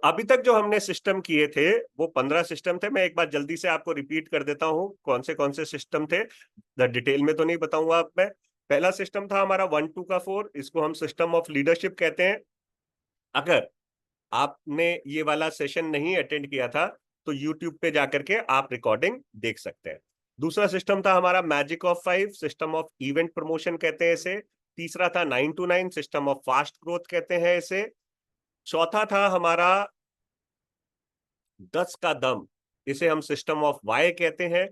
अभी तक जो हमने सिस्टम किए थे वो 15 सिस्टम थे। मैं एक बार जल्दी से आपको रिपीट कर देता हूं कौन से सिस्टम थे। डिटेल में तो नहीं बताऊंगा आप मैं। पहला सिस्टम था हमारा 1 2 का 4, इसको हम सिस्टम ऑफ लीडरशिप कहते हैं। अगर आपने ये वाला सेशन नहीं अटेंड किया था तो यूट्यूब पे जाकर के आप रिकॉर्डिंग देख सकते हैं। दूसरा सिस्टम था हमारा magic of 5, system of event promotion कहते हैं इसे। तीसरा था 9 to 9, system of fast growth कहते हैं इसे। चौथा था हमारा 10 का दम, इसे हम सिस्टम ऑफ वाई कहते हैं।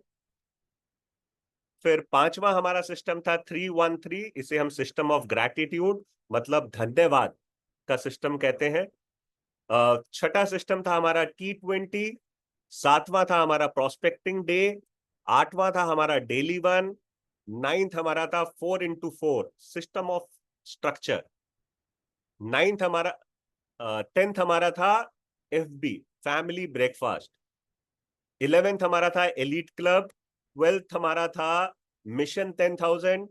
फिर पांचवा हमारा सिस्टम था 313, इसे हम सिस्टम ऑफ ग्रैटिट्यूड मतलब धन्यवाद का सिस्टम कहते हैं। छठा सिस्टम था हमारा T20। सातवां था हमारा प्रोस्पेक्टिंग डे। आठवां था हमारा डेली वन। नाइन्थ हमारा था 4x4 system of structure. Ninth हमारा 10th हमारा था FB फैमिली ब्रेकफास्ट। 11th हमारा था एलीट क्लब। 12th हमारा था मिशन 10,000।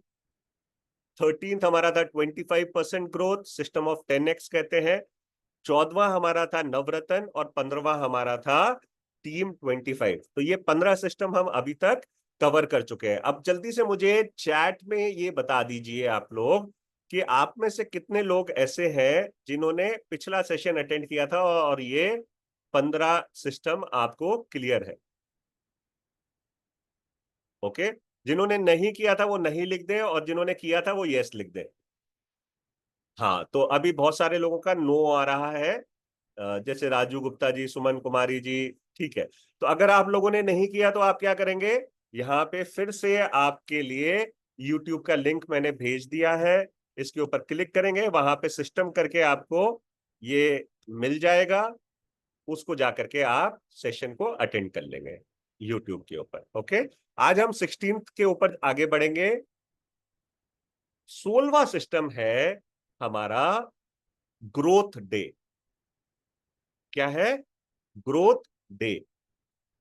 13th हमारा था 25% ग्रोथ सिस्टम ऑफ 10x कहते हैं। 14वां हमारा था नवरत्न और 15वां हमारा था टीम 25। तो ये 15 सिस्टम हम अभी तक कवर कर चुके हैं। अब जल्दी से मुझे चैट में ये बता दीजिए आप लोग कि आप में से कितने लोग ऐसे हैं जिन्होंने पिछला सेशन अटेंड किया था और ये 15 सिस्टम आपको क्लियर है। ओके, जिन्होंने नहीं किया था वो नहीं लिख दें और जिन्होंने किया था वो यस लिख दें। हाँ, तो अभी बहुत सारे लोगों का नो आ रहा है, जैसे राजू गुप्ता जी, सुमन कुमारी जी। ठीक है, तो अगर आप लोगों ने नहीं किया तो आप क्या करेंगे, यहाँ पे फिर से आपके लिए YouTube का लिंक मैंने भेज दिया है। इसके ऊपर क्लिक करेंगे, वहां पे सिस्टम करके आपको ये मिल जाएगा। उसको जाकर के आप सेशन को अटेंड कर लेंगे YouTube के ऊपर। ओके, आज हम 16th के ऊपर आगे बढ़ेंगे। 16वां सिस्टम है हमारा ग्रोथ डे। क्या है? Growth day.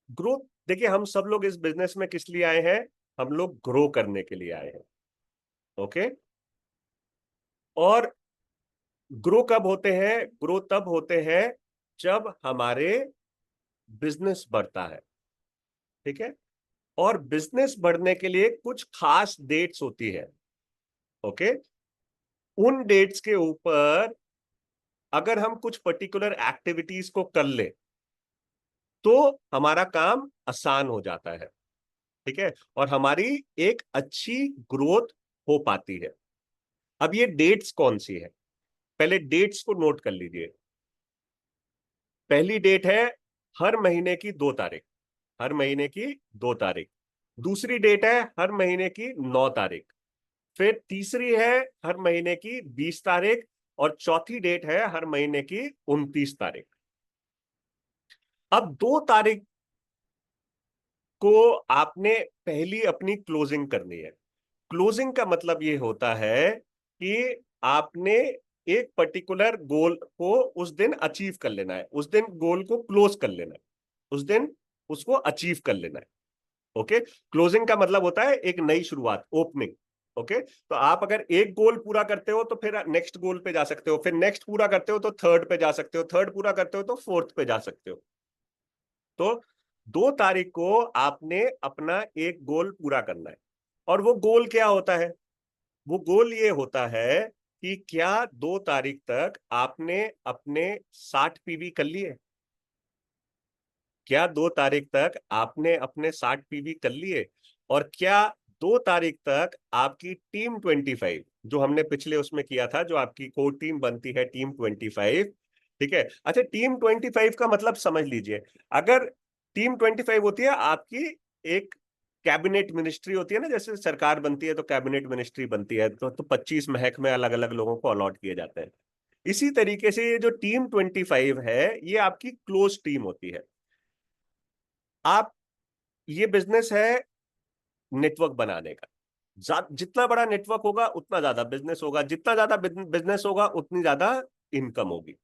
ग्रोथ, देखिए हम सब लोग इस बिजनेस में किस लिए आए हैं? हम लोग ग्रो करने के लिए आए हैं। ओके, और ग्रो कब होते हैं? ग्रो तब होते हैं जब हमारे बिजनेस बढ़ता है। ठीक है, और बिजनेस बढ़ने के लिए कुछ खास डेट्स होती है। ओके, उन डेट्स के ऊपर अगर हम कुछ पर्टिकुलर एक्टिविटीज को कर ले तो हमारा काम आसान हो जाता है। ठीक है, और हमारी एक अच्छी ग्रोथ हो पाती है। अब ये डेट्स कौन सी है? पहले डेट्स को नोट कर लीजिए। पहली डेट है हर महीने की 2 तारीख। हर महीने की 2 तारीख। दूसरी डेट है हर महीने की 9 तारीख। फिर तीसरी है हर महीने की 20 तारीख। और चौथी डेट है हर महीने की 29 तारीख। अब 2 तारीख को आपने पहली अपनी क्लोजिंग करनी है। क्लोजिंग का मतलब ये होता है कि आपने एक पर्टिकुलर गोल को उस दिन अचीव कर लेना है, उस दिन गोल को क्लोज कर लेना है, उस दिन उसको अचीव कर लेना है। ओके, क्लोजिंग का मतलब होता है एक नई शुरुआत, ओपनिंग। ओके, तो आप अगर एक गोल पूरा करते हो तो फिर नेक्स्ट गोल पे जा सकते हो, फिर नेक्स्ट पूरा करते हो तो थर्ड पे जा सकते हो, थर्ड पूरा करते हो तो फोर्थ पे जा सकते हो। तो 2 तारीख को आपने अपना एक गोल पूरा करना है। और वो गोल क्या होता है? वो गोल ये होता है कि क्या 2 तारीख तक आपने अपने 60 PV कर लिए? क्या 2 तारीख तक आपने अपने 60 PV कर लिए? और क्या 2 तारीख तक आपकी टीम 25, जो हमने पिछले उसमें किया था, जो आपकी कोर टीम बनती है टीम 25। ठीक है, अच्छा, टीम 25 का मतलब समझ लीजिए। अगर टीम 25 होती है आपकी एक कैबिनेट मिनिस्ट्री होती है ना, जैसे सरकार बनती है तो कैबिनेट मिनिस्ट्री बनती है, तो 25 महक में अलग अलग लोगों को अलॉट किए जाते हैं। इसी तरीके से ये जो टीम 25 है ये आपकी क्लोज टीम होती है। आप, ये बिजनेस है नेटवर्क बनाने का। जितना बड़ा नेटवर्क होगा उतना ज्यादा बिजनेस होगा, जितना ज्यादा बिजनेस होगा उतनी ज्यादा इनकम होगी।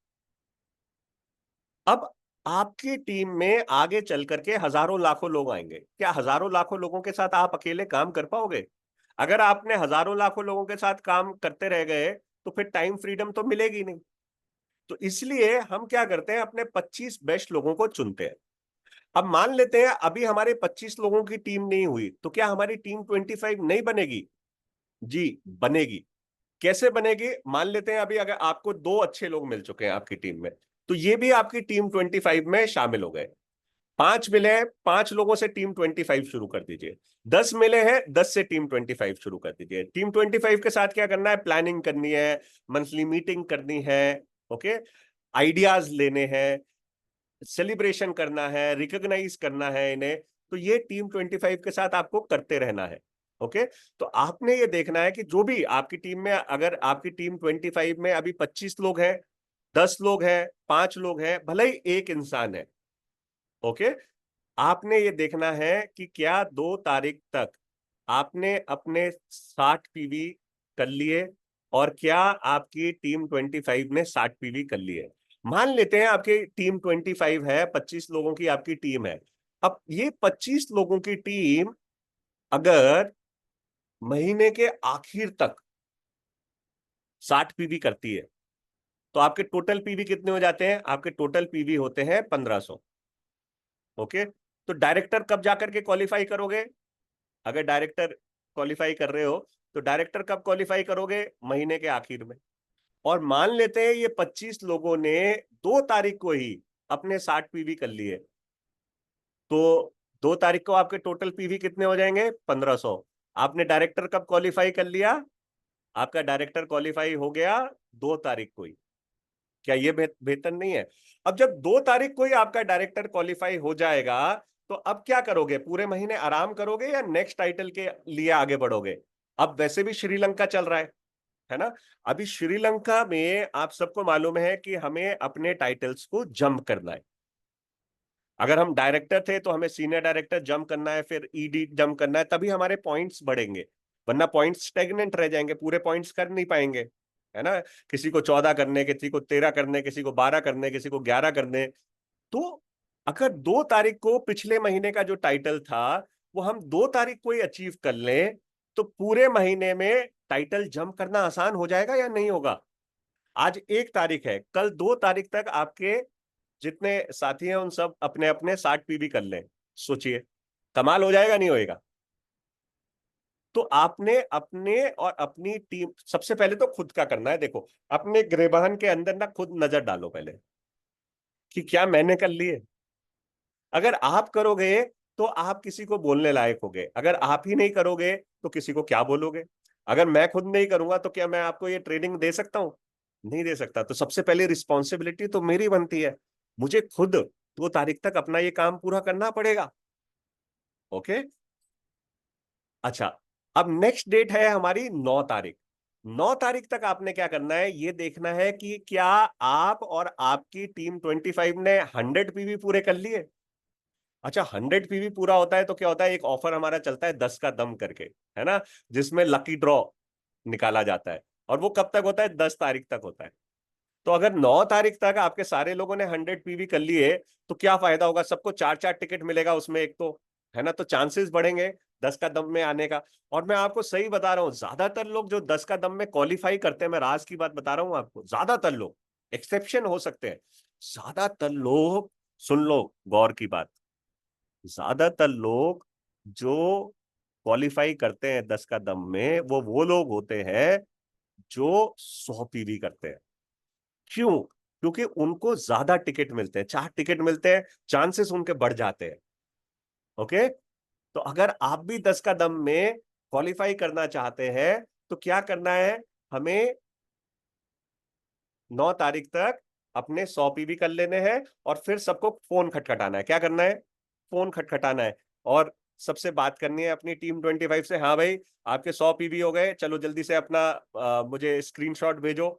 अब आपकी टीम में आगे चल करके हजारों लाखों लोग आएंगे। क्या हजारों लाखों लोगों के साथ आप अकेले काम कर पाओगे? अगर आपने हजारों लाखों लोगों के साथ काम करते रह गए तो फिर टाइम फ्रीडम तो मिलेगी नहीं। तो इसलिए हम क्या करते हैं, अपने 25 बेस्ट लोगों को चुनते हैं। अब मान लेते हैं अभी हमारे 25 लोगों की टीम नहीं हुई, तो क्या हमारी टीम 25 नहीं बनेगी? जी बनेगी। कैसे बनेगी? मान लेते हैं अभी अगर आपको 2 अच्छे लोग मिल चुके हैं आपकी टीम में, तो ये भी आपकी टीम 25 में शामिल हो गए। 5 मिले हैं, 5 लोगों से टीम 25 शुरू कर दीजिए। 10 मिले हैं, 10 से टीम 25 शुरू कर दीजिए। टीम 25 के साथ क्या करना है? प्लानिंग करनी है, मंथली मीटिंग करनी है, ओके, आइडियाज लेने हैं, सेलिब्रेशन करना है, रिकॉग्नाइज करना है इन्हें। तो ये टीम 25 के साथ आपको करते रहना है। ओके, तो आपने ये देखना है कि जो भी आपकी टीम में, अगर आपकी टीम 25 में अभी 25 लोग हैं, 10 लोग हैं, 5 लोग हैं, भले ही एक इंसान है, ओके, आपने ये देखना है कि क्या 2 तारीख तक आपने अपने 60 पीवी कर लिए, और क्या आपकी टीम 25 ने 60 पीवी कर लिए। मान लेते हैं आपकी टीम 25 है, 25 लोगों की आपकी टीम है। अब ये 25 लोगों की टीम अगर महीने के आखिर तक 60 पीवी करती है, तो आपके टोटल पीवी कितने हो जाते हैं? आपके टोटल पीवी होते हैं 1500। ओके, तो डायरेक्टर कब जाकर के क्वालिफाई करोगे? अगर डायरेक्टर क्वालिफाई कर रहे हो, तो डायरेक्टर कब क्वालिफाई करोगे? महीने के आखिर में। और मान लेते हैं ये 25 लोगों ने 2 तारीख को ही अपने 60 पीवी कर लिए, तो 2 तारीख को आपके टोटल पीवी कितने हो जाएंगे? 1500। आपने डायरेक्टर कब क्वालिफाई कर लिया? आपका डायरेक्टर क्वालिफाई हो गया 2 तारीख को ही। क्या ये बेहतर नहीं है? अब जब 2 तारीख को ही आपका डायरेक्टर क्वालिफाई हो जाएगा, तो अब क्या करोगे? पूरे महीने आराम करोगे या नेक्स्ट टाइटल के लिए आगे बढ़ोगे? अब वैसे भी श्रीलंका चल रहा है ना? अभी श्रीलंका में आप सबको मालूम है कि हमें अपने टाइटल्स को जंप करना है। अगर हम डायरेक्टर थे तो हमें सीनियर डायरेक्टर जंप करना है, फिर ईडी जंप करना है, तभी हमारे पॉइंट्स बढ़ेंगे, वरना पॉइंट्स स्टेगनेंट रह जाएंगे, पूरे पॉइंट्स कर नहीं पाएंगे, है ना? किसी को 14 करने, किसी को 13 करने, किसी को 12 करने, किसी को 11 करने। तो अगर 2 तारीख को पिछले महीने का जो टाइटल था वो हम 2 तारीख को ही अचीव कर लें, तो पूरे महीने में टाइटल जंप करना आसान हो जाएगा या नहीं होगा? आज 1 तारीख है, कल 2 तारीख तक आपके जितने साथी हैं उन सब अपने अपने 60 पीवी कर लें। सोचिए, कमाल हो जाएगा नहीं होएगा? तो आपने अपने और अपनी टीम, सबसे पहले तो खुद का करना है। देखो, अपने गिरेबान के अंदर ना खुद नजर डालो पहले कि क्या मैंने कर लिए। अगर आप करोगे तो आप किसी को बोलने लायक होगे, अगर आप ही नहीं करोगे तो किसी को क्या बोलोगे? अगर मैं खुद नहीं करूंगा तो क्या मैं आपको ये ट्रेनिंग दे सकता हूं? नहीं दे सकता। तो सबसे पहले रिस्पॉन्सिबिलिटी तो मेरी बनती है, मुझे खुद 2 तारीख तक अपना ये काम पूरा करना पड़ेगा। ओके, अच्छा, अब नेक्स्ट डेट है हमारी 9 तारीख। 9 तारीख तक आपने क्या करना है? ये देखना है कि क्या आप और आपकी टीम 25 ने 100 पीवी पूरे कर लिए। अच्छा, 100 पीवी पूरा होता है तो क्या होता है? एक ऑफर हमारा चलता है 10 का दम करके, है ना, जिसमें लकी ड्रॉ निकाला जाता है। और वो कब तक होता है? 10 तारीख तक होता है। तो अगर 9 तारीख तक आपके सारे लोगों ने 100 पीवी कर लिए, तो क्या फायदा होगा? सबको 4-4 टिकट मिलेगा उसमें एक तो, है ना? तो चांसेस बढ़ेंगे 10 का दम में आने का। और मैं आपको सही बता रहा हूं, ज्यादातर लोग जो 10 का दम में क्वालिफाई करते हैं, मैं राज की बात बता रहा हूं आपको, ज्यादातर लोग, एक्सेप्शन हो सकते हैं, ज्यादातर लोग, सुन लो गौर की बात, ज्यादातर लोग जो क्वालिफाई करते हैं 10 का दम में, वो लोग होते हैं जो 100 पीवी करते हैं। क्यों? क्योंकि उनको ज्यादा टिकट मिलते हैं, 4 टिकट मिलते हैं, चांसेस उनके बढ़ जाते हैं। ओके, तो अगर आप भी 10 का दम में क्वालिफाई करना चाहते हैं, तो क्या करना है? हमें 9 तारीख तक अपने 100 पीवी कर लेने हैं, और फिर सबको फोन खटखटाना है। क्या करना है? फोन खटखटाना है, और सबसे बात करनी है अपनी टीम 25 से। हाँ भाई, आपके 100 पीवी हो गए, चलो जल्दी से अपना मुझे स्क्रीनशॉट भेजो,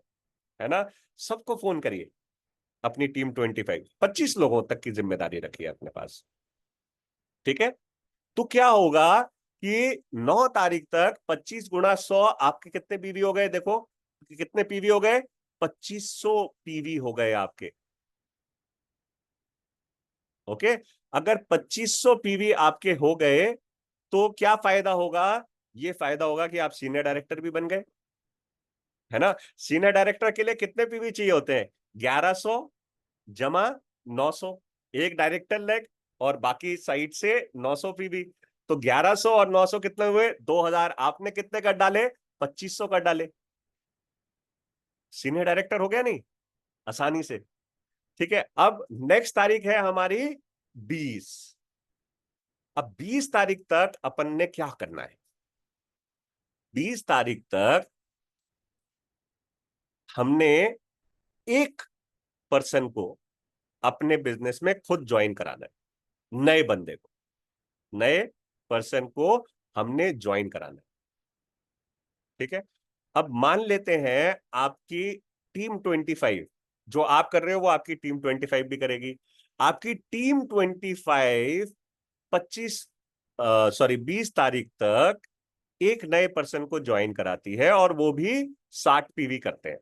है ना? सबको फोन करिए। अपनी टीम 25 लोगों तक की जिम्मेदारी रखिए अपने पास। ठीक है? तो क्या होगा कि 9 तारीख तक 25 गुणा 100, आपके कितने पीवी हो गए? देखो कितने पीवी हो गए? 2500 पीवी हो गए आपके। ओके, अगर 2500 पीवी आपके हो गए, तो क्या फायदा होगा? ये फायदा होगा कि आप सीनियर डायरेक्टर भी बन गए, है ना? सीनियर डायरेक्टर के लिए कितने पीवी चाहिए होते हैं? 1100 जमा 900, एक डायरेक्टर लेग और बाकी साइड से 900 पीवी। तो 1100 और 900 कितने हुए? 2000। आपने कितने कर डाले? 2500 कर डाले। सीनियर डायरेक्टर हो गया नहीं आसानी से? ठीक है। अब नेक्स्ट तारीख है हमारी 20। अब 20 तारीख तक अपन ने क्या करना है? 20 तारीख तक हमने एक पर्सन को अपने बिजनेस में खुद ज्वाइन कराना है, नए बंदे को, नए पर्सन को हमने ज्वाइन कराना है। ठीक है। अब मान लेते हैं आपकी टीम 25, जो आप कर रहे हो वो आपकी टीम 25 भी करेगी। आपकी टीम 25 20 तारीख तक एक नए पर्सन को ज्वाइन कराती है, और वो भी 60 पीवी करते हैं।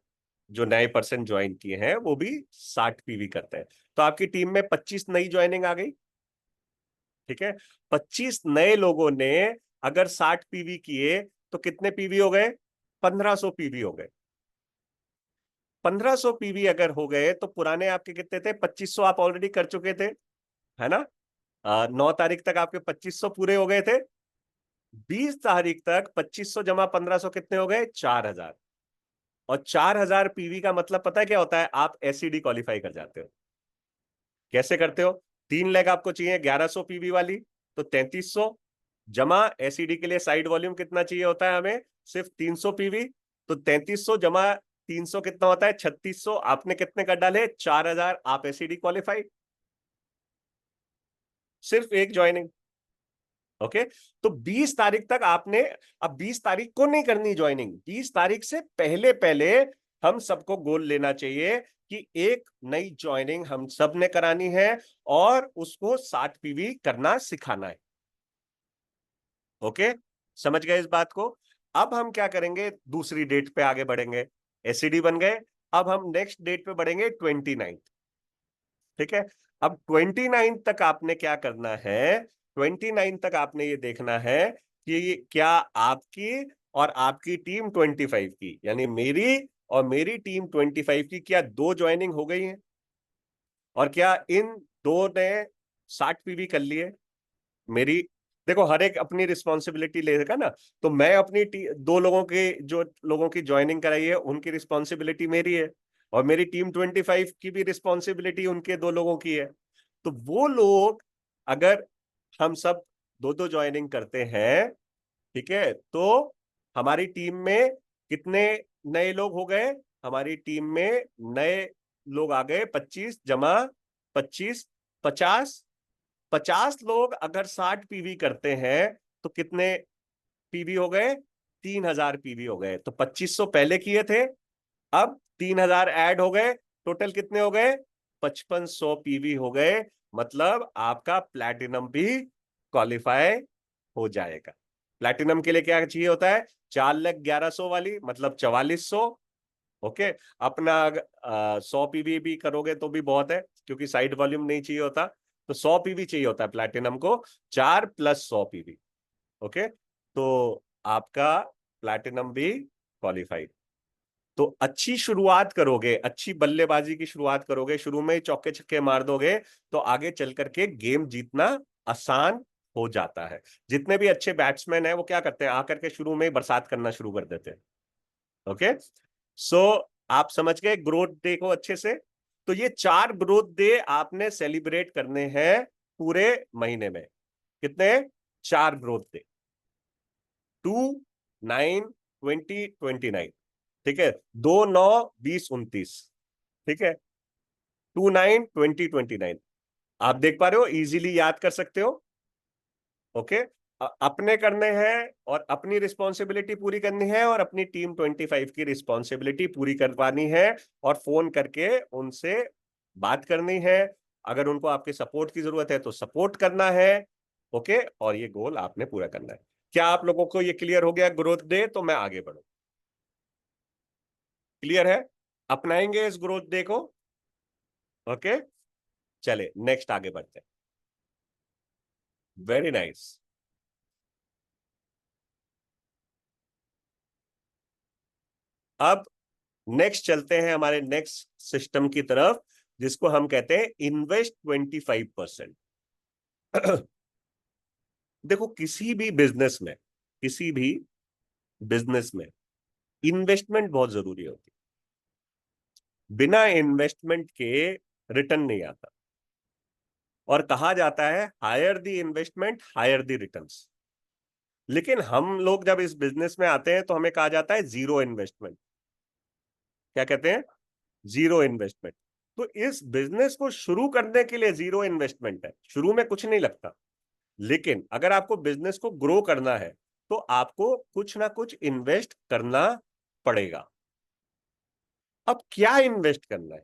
जो नए पर्सन ज्वाइन किए हैं वो भी 60 पीवी करते हैं। तो आपकी टीम में 25 नई ज्वाइनिंग आ गई। ठीक है। 25 नए लोगों ने अगर 60 पीवी किए तो कितने पीवी हो गए? 1500 पीवी हो गए। 1500 पीवी अगर हो गए तो पुराने आपके कितने थे? 2500 आप ऑलरेडी कर चुके थे, है ना? 9 तारीख तक आपके 2500 पूरे हो गए थे। 20 तारीख तक 2500 जमा 1500 कितने हो गए? 4000। और 4000 पीवी का मतलब पता है क्या होता है? आप एसईडी क्वालिफाई कर जाते हो। कैसे करते हो? 3 लेग आपको चाहिए 1100 पीवी वाली, तो 3300 जमा एसईडी के लिए साइड वॉल्यूम कितना चाहिए होता है हमें? सिर्फ 300 पीवी। तो 3300 जमा 300 कितना होता है? 3600। आपने कितने कर डाले? 4000। आप एसईडी क्वालिफाई। सिर्फ एक ज्वाइनिंग। ओके। तो 20 तारीख तक आपने, अब 20 तारीख को नहीं करनी ज्वाइनिंग, 20 तारीख से पहले पहले हम सबको गोल लेना चाहिए कि एक नई ज्वाइनिंग हम सब ने करानी है और उसको 60 पीवी करना सिखाना है। ओके, समझ गए इस बात को? अब हम क्या करेंगे? दूसरी डेट पे आगे बढ़ेंगे। एसईडी बन गए। अब हम नेक्स्ट डेट पे बढ़ेंगे 29। ठीक है। अब 29 तक आपने क्या करना है? 29 तक आपने ये देखना है कि क्या आपकी और आपकी टीम 25 की, यानी मेरी और मेरी टीम 25 की, क्या दो ज्वाइनिंग हो गई है? और क्या इन दो ने 60 पीवी कर लिए? मेरी, देखो हर एक अपनी रिस्पॉन्सिबिलिटी लेगा ना। तो मैं अपनी दो लोगों के, जो लोगों की ज्वाइनिंग कराई है उनकी रिस्पॉन्सिबिलिटी मेरी है, और मेरी टीम 25 की भी रिस्पॉन्सिबिलिटी उनके दो लोगों की है। तो वो लोग, अगर हम सब दो दो ज्वाइनिंग करते हैं, ठीक है, तो हमारी टीम में कितने नए लोग हो गए? हमारी टीम में नए लोग आ गए 25 जमा 25, 50। 50 लोग अगर 60 पीवी करते हैं तो कितने पीवी हो गए? 3000 पीवी हो गए। तो 2500 पहले किए थे, अब 3000 ऐड हो गए, टोटल कितने हो गए? 5500 पीवी हो गए। मतलब आपका प्लैटिनम भी क्वालिफाई हो जाएगा। प्लैटिनम के लिए क्या चाहिए होता है? 4,11,100 वाली, मतलब 4400। ओके। अपना 100 पीवी भी करोगे तो भी बहुत है, क्योंकि साइड वॉल्यूम नहीं चाहिए होता। तो 100 पीवी चाहिए होता है प्लैटिनम को, 4 + 100 पीवी। ओके। तो आपका प्लैटिनम भी क्वालिफाइड। तो अच्छी शुरुआत करोगे, अच्छी बल्लेबाजी की शुरुआत करोगे, शुरू में ही चौके छक्के मार दोगे, तो आगे चल करके गेम जीतना आसान हो जाता है। जितने भी अच्छे बैट्समैन हैं वो क्या करते हैं? आकर के शुरू में ही बरसात करना शुरू कर देते हैं। ओके। सो आप समझ गए ग्रोथ डे को अच्छे से? तो ये 4 ग्रोथ डे आपने सेलिब्रेट करने हैं पूरे महीने में। कितने? 4 ग्रोथ डे। 2, 9, 20, 29। ठीक है। 2, 9, 20, 29। ठीक है। 2, 9, 20, 29। आप देख पा रहे हो, इजीली याद कर सकते हो। ओके। अपने करने हैं और अपनी रिस्पॉन्सिबिलिटी पूरी करनी है, और अपनी टीम 25 की रिस्पॉन्सिबिलिटी पूरी करवानी है, और फोन करके उनसे बात करनी है। अगर उनको आपके सपोर्ट की जरूरत है तो सपोर्ट करना है। ओके। और ये गोल आपने पूरा करना है। क्या आप लोगों को ये क्लियर हो गया ग्रोथ डे? तो मैं आगे बढ़ू। क्लियर है? अपनाएंगे इस ग्रोथ डे को? ओके। चले नेक्स्ट आगे बढ़ते हैं। Very nice. अब नेक्स्ट चलते हैं हमारे नेक्स्ट सिस्टम की तरफ, जिसको हम कहते हैं इन्वेस्ट 25%। देखो, किसी भी बिजनेस में इन्वेस्टमेंट बहुत जरूरी होती है। बिना इन्वेस्टमेंट के रिटर्न नहीं आता, और कहा जाता है higher the investment higher the returns. लेकिन हम लोग जब इस बिजनेस में आते हैं तो हमें कहा जाता है जीरो इन्वेस्टमेंट। क्या कहते हैं? Zero investment. तो इस बिजनेस को शुरू करने के लिए जीरो इन्वेस्टमेंट है, शुरू में कुछ नहीं लगता। लेकिन अगर आपको बिजनेस को ग्रो करना है तो आपको कुछ ना कुछ इन्वेस्ट करना पड़ेगा। अब क्या इन्वेस्ट करना है?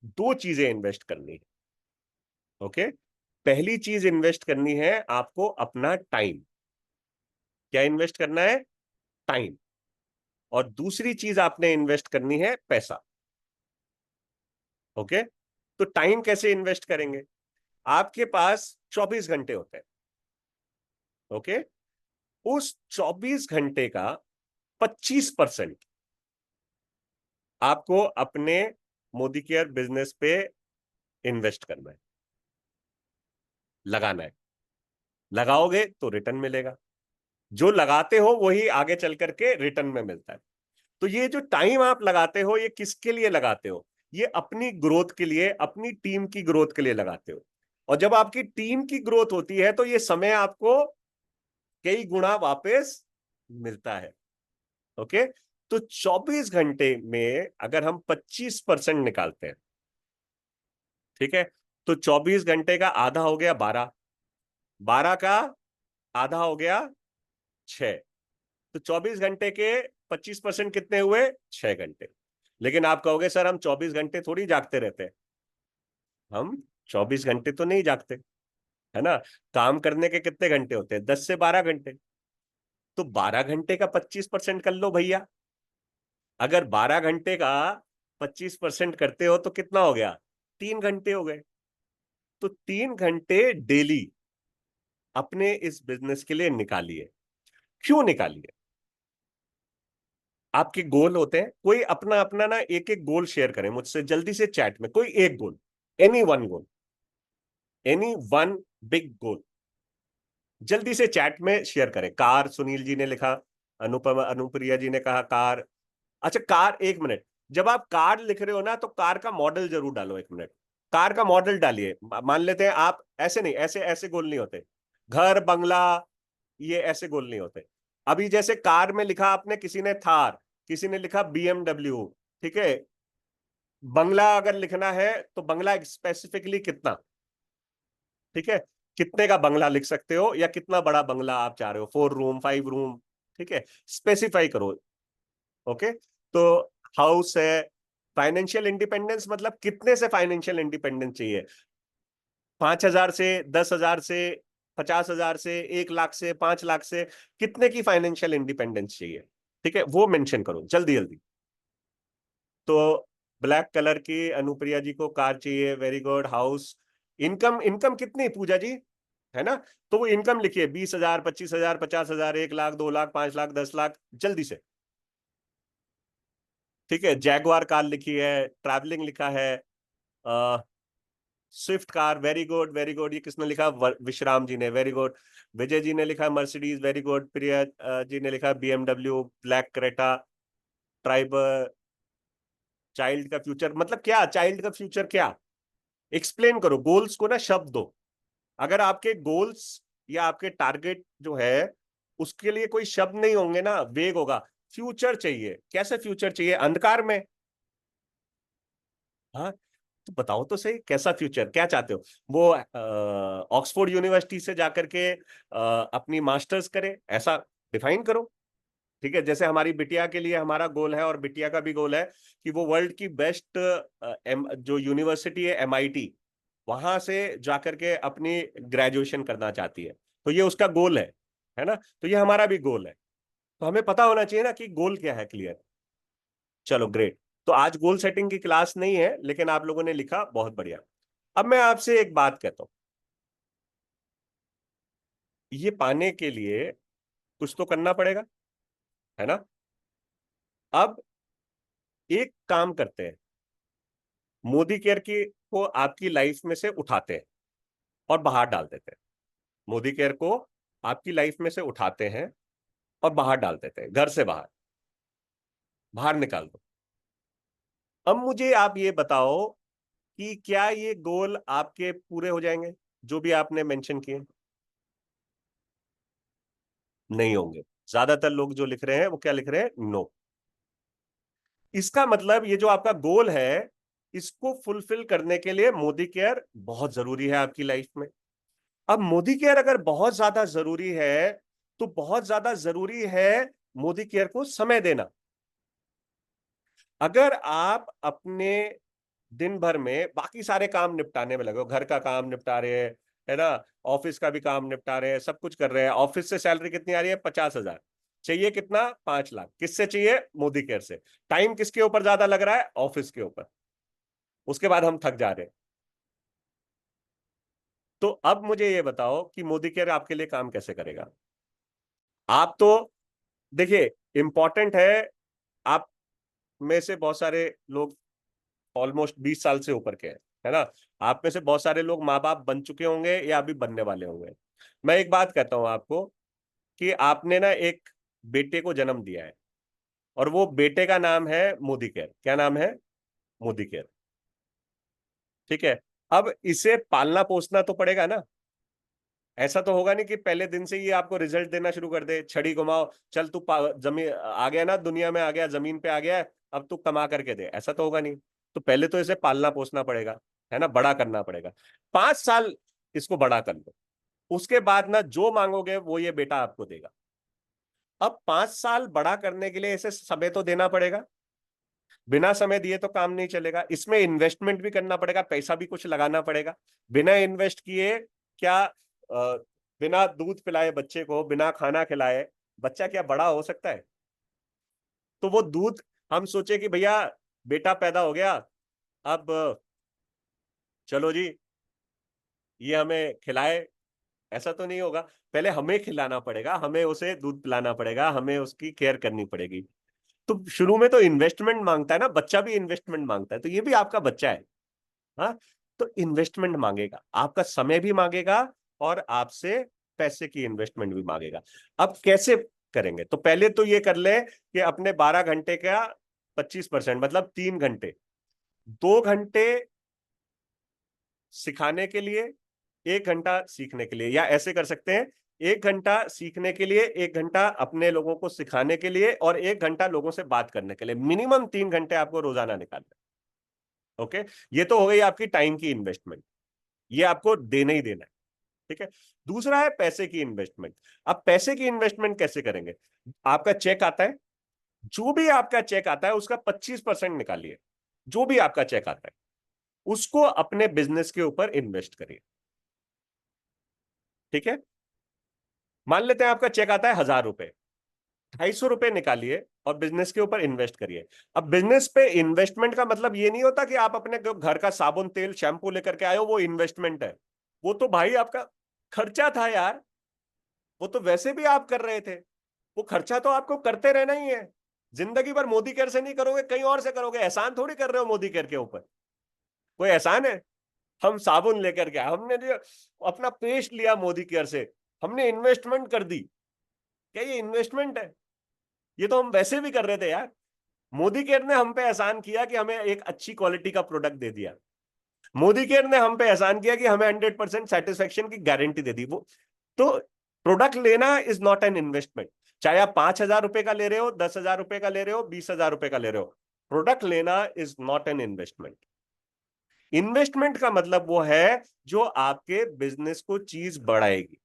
दो चीजें इन्वेस्ट करनी है। ओके, पहली चीज इन्वेस्ट करनी है आपको अपना टाइम। क्या इन्वेस्ट करना है? टाइम। और दूसरी चीज आपने इन्वेस्ट करनी है पैसा। ओके, तो टाइम कैसे इन्वेस्ट करेंगे? आपके पास 24 घंटे होते हैं। ओके, उस 24 घंटे का 25% आपको अपने मोदी केयर बिजनेस पे इन्वेस्ट करना है, लगाना है। लगाओगे तो रिटर्न मिलेगा। जो लगाते हो वही आगे चल करके रिटर्न में मिलता है। तो ये जो टाइम आप लगाते हो, ये किसके लिए लगाते हो? ये अपनी ग्रोथ के लिए, अपनी टीम की ग्रोथ के लिए लगाते हो। और जब आपकी टीम की ग्रोथ होती है तो ये समय आपको कई गुना वापस मिलता है। ओके, तो 24 घंटे में अगर हम 25% निकालते हैं, ठीक है, तो 24 घंटे का आधा हो गया 12, 12 का आधा हो गया 6। तो 24 घंटे के 25% कितने हुए? 6 घंटे। लेकिन आप कहोगे सर हम 24 घंटे थोड़ी जागते रहते हैं। हम 24 घंटे तो नहीं जागते, है ना। काम करने के कितने घंटे होते हैं? 10 से 12 घंटे। तो 12 घंटे का 25% कर लो भैया। अगर 12 घंटे का 25% करते हो तो कितना हो गया? 3 घंटे हो गए। तो 3 घंटे डेली अपने इस बिजनेस के लिए निकालिए। क्यों निकालिए? आपके गोल होते हैं, कोई अपना अपना ना एक एक गोल शेयर करें मुझसे जल्दी से चैट में। कोई एक गोल, any one goal, any one big goal, जल्दी से चैट में शेयर करें। कार, सुनील जी ने लिखा। अनुपम अनुप्रिया जी ने कहा कार। अच्छा कार, 1 मिनट। जब आप कार लिख रहे हो ना तो कार का मॉडल जरूर डालो। 1 मिनट, कार का मॉडल डालिए। मान लेते हैं आप ऐसे नहीं, ऐसे ऐसे गोल नहीं होते। घर बंगला, ये ऐसे गोल नहीं होते। अभी जैसे कार में लिखा आपने, किसी ने थार, किसी ने लिखा बीएमडब्ल्यू। ठीक है, बंगला अगर लिखना है तो बंगला स्पेसिफिकली कितना, ठीक है, कितने का बंगला लिख सकते हो, या कितना बड़ा बंगला आप चाह रहे हो, 4 रूम 5 रूम, ठीक है, स्पेसिफाई करो। ओके, तो हाउस है। फाइनेंशियल इंडिपेंडेंस मतलब कितने से फाइनेंशियल इंडिपेंडेंस चाहिए? 5,000 से, 10,000 से, 50,000 से, 1 लाख से, 5 लाख से, कितने की फाइनेंशियल इंडिपेंडेंस चाहिए? ठीक है, वो मेंशन करो जल्दी जल्दी। तो ब्लैक कलर की अनुप्रिया जी को कार चाहिए, very good. House, income, income कितनी पूजा जी, है ना? तो वो इनकम लिखिए, 20,000, 25,000, 50,000, 1 लाख, 2 लाख, 5 लाख, 10 लाख, जल्दी से। ठीक है, जैगवार कार लिखी है, ट्रैवलिंग लिखा है, Swift car, very good very good. ये किसने लिखा? विश्राम जी ने, वेरी गुड। विजय जी ने लिखा Mercedes, very good. Priya ji ने लिखा BMW, black Creta, Triber. Child का फ्यूचर मतलब क्या? चाइल्ड का फ्यूचर क्या? एक्सप्लेन करो। गोल्स को ना शब्द दो। अगर आपके गोल्स या आपके टारगेट जो है उसके लिए कोई शब्द नहीं होंगे ना, वेग होगा। फ्यूचर चाहिए। कैसे फ्यूचर चाहिए? अंधकार में? हाँ, तो बताओ तो सही, कैसा फ्यूचर, क्या चाहते हो? वो ऑक्सफोर्ड यूनिवर्सिटी से जाकर के अपनी मास्टर्स करे, ऐसा डिफाइन करो। ठीक है, जैसे हमारी बिटिया के लिए हमारा गोल है, और बिटिया का भी गोल है कि वो वर्ल्ड की बेस्ट जो यूनिवर्सिटी है एमआईटी, वहां से जाकर के अपनी ग्रेजुएशन करना चाहती है। तो ये उसका गोल है ना? तो ये हमारा भी गोल है। तो हमें पता होना चाहिए ना कि गोल क्या है, क्लियर। चलो ग्रेट। तो आज गोल सेटिंग की क्लास नहीं है, लेकिन आप लोगों ने लिखा, बहुत बढ़िया। अब मैं आपसे एक बात कहता हूं, ये पाने के लिए कुछ तो करना पड़ेगा, है ना? अब एक काम करते हैं, मोदी केयर की को आपकी लाइफ में से उठाते हैं और बाहर डाल देते हैं। मोदी केयर को आपकी लाइफ में से उठाते हैं और बाहर डाल देते हैं, घर से बाहर बाहर निकाल दो। अब मुझे आप ये बताओ कि क्या ये गोल आपके पूरे हो जाएंगे जो भी आपने मेंशन किए? नहीं होंगे। ज्यादातर लोग जो लिख रहे हैं वो क्या लिख रहे हैं? नो। इसका मतलब ये जो आपका गोल है, इसको फुलफिल करने के लिए मोदी केयर बहुत जरूरी है आपकी लाइफ में। अब मोदी केयर अगर बहुत ज्यादा जरूरी है, तो बहुत ज्यादा जरूरी है मोदी केयर को समय देना। अगर आप अपने दिन भर में बाकी सारे काम निपटाने में लगे हो, घर का काम निपटा रहे हैं, है ना, ऑफिस का भी काम निपटा रहे हैं, सब कुछ कर रहे हैं, ऑफिस से सैलरी कितनी आ रही है? 50,000। चाहिए कितना? 5 लाख। किससे चाहिए? मोदी केयर से। टाइम किसके ऊपर ज्यादा लग रहा है? ऑफिस के ऊपर। उसके बाद हम थक जा रहे हैं। तो अब मुझे ये बताओ कि मोदी केयर आपके लिए काम कैसे करेगा? आप तो देखिए, इंपॉर्टेंट है, आप में से बहुत सारे लोग ऑलमोस्ट 20 साल से ऊपर के हैं, है ना। आप में से बहुत सारे लोग माँ बाप बन चुके होंगे या अभी बनने वाले होंगे। मैं एक बात कहता हूं आपको कि आपने ना एक बेटे को जन्म दिया है, और वो बेटे का नाम है मोदी केयर। क्या नाम है? मोदी केयर। ठीक है। अब इसे पालना पोसना तो पड़ेगा ना। ऐसा तो होगा नहीं कि पहले दिन से ही आपको रिजल्ट देना शुरू कर दे, छड़ी घुमाओ, चल तू जमीन आ गया ना, दुनिया में आ गया, जमीन पे आ गया है, अब तू कमा करके दे। ऐसा तो होगा नहीं। तो पहले तो इसे पालना पोसना पड़ेगा, है ना, बड़ा करना पड़ेगा। 5 साल इसको बड़ा कर लो, उसके बाद ना जो मांगोगे वो ये बेटा आपको देगा। अब 5 साल बड़ा करने के लिए इसे समय तो देना पड़ेगा। बिना समय दिए तो काम नहीं चलेगा, इसमें इन्वेस्टमेंट भी करना पड़ेगा, पैसा भी कुछ लगाना पड़ेगा। बिना इन्वेस्ट किए क्या बिना दूध पिलाए बच्चे को, बिना खाना खिलाए बच्चा क्या बड़ा हो सकता है? तो वो दूध, हम सोचे कि भैया बेटा पैदा हो गया, अब चलो जी ये हमें खिलाए, ऐसा तो नहीं होगा। पहले हमें खिलाना पड़ेगा, हमें उसे दूध पिलाना पड़ेगा, हमें उसकी केयर करनी पड़ेगी। तो शुरू में तो इन्वेस्टमेंट मांगता है ना, बच्चा भी इन्वेस्टमेंट मांगता है, तो ये भी आपका बच्चा है। हाँ, तो इन्वेस्टमेंट मांगेगा, आपका समय भी मांगेगा, और आपसे पैसे की इन्वेस्टमेंट भी मांगेगा। अब कैसे करेंगे? तो पहले तो ये कर ले कि अपने 12 घंटे का 25%, मतलब 3 घंटे, 2 घंटे सिखाने के लिए, 1 घंटा सीखने के लिए, या ऐसे कर सकते हैं, 1 घंटा सीखने के लिए, 1 घंटा अपने लोगों को सिखाने के लिए, और 1 घंटा लोगों से बात करने के लिए। मिनिमम 3 घंटे आपको रोजाना निकालना है। ओके, ये तो हो गई आपकी टाइम की इन्वेस्टमेंट, ये आपको देना ही देना है। ठीक है। दूसरा है पैसे की इन्वेस्टमेंट। अब पैसे की इन्वेस्टमेंट कैसे करेंगे? आपका चेक आता है, जो भी आपका चेक आता है उसका 25% निकालिए। जो भी आपका चेक आता है उसको अपने बिजनेस के ऊपर इन्वेस्ट करिए। ठीक है। मान लेते हैं आपका चेक आता है 1,000 रुपए, 250 रुपए निकालिए और बिजनेस के ऊपर इन्वेस्ट करिए। अब बिजनेस पे इन्वेस्टमेंट का मतलब ये नहीं होता कि आप अपने घर का साबुन तेल शैम्पू लेकर के आए हो, वो इन्वेस्टमेंट है। वो तो भाई आपका खर्चा था यार, वो तो वैसे भी आप कर रहे थे, वो खर्चा तो आपको करते रहना ही है। जिंदगी भर मोदी केयर से नहीं करोगे, कहीं और से करोगे। एहसान थोड़ी कर रहे हो मोदी केयर के ऊपर, कोई एहसान है? हम साबुन लेकर के हमने जो अपना पेस्ट लिया मोदी केयर से, हमने इन्वेस्टमेंट कर दी। क्या ये इन्वेस्टमेंट है? ये तो हम वैसे भी कर रहे थे यार। मोदी केयर ने हम पे एहसान किया कि हमें एक अच्छी क्वालिटी का प्रोडक्ट दे दिया। मोदी केयर ने हम पे एहसान किया कि हमें 100% सेटिस्फेक्शन की गारंटी दे दी। वो तो प्रोडक्ट लेना इज नॉट एन इन्वेस्टमेंट। चाहे आप 5,000 रुपए का ले रहे हो, 10,000 रुपए का ले रहे हो, 20,000 रुपए का ले रहे हो, प्रोडक्ट लेना is not an investment. Investment का मतलब वो है जो आपके बिजनेस को चीज बढ़ाएगी।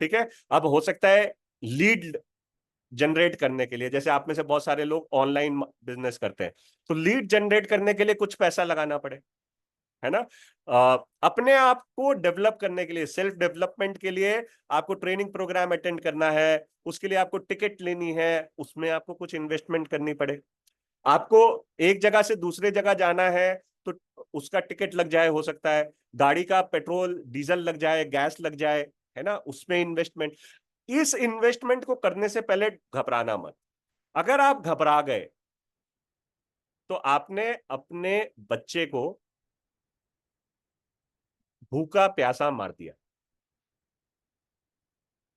ठीक है। अब हो सकता है लीड जनरेट करने के लिए, जैसे आप में से बहुत सारे लोग ऑनलाइन बिजनेस करते हैं, तो लीड जनरेट करने के लिए कुछ पैसा लगाना पड़े, है ना। अपने आप को डेवलप करने के लिए, सेल्फ डेवलपमेंट के लिए आपको ट्रेनिंग प्रोग्राम अटेंड करना है, उसके लिए आपको टिकट लेनी है, उसमें आपको कुछ इन्वेस्टमेंट करनी पड़े। आपको एक जगह से दूसरे जगह जाना है, तो उसका टिकट लग जाए, हो सकता है गाड़ी का पेट्रोल डीजल लग जाए, गैस लग जाए, है ना, उसमें इन्वेस्टमेंट। इस इन्वेस्टमेंट को करने से पहले घबराना मत। अगर आप घबरा गए तो आपने अपने बच्चे को भूखा प्यासा मार दिया।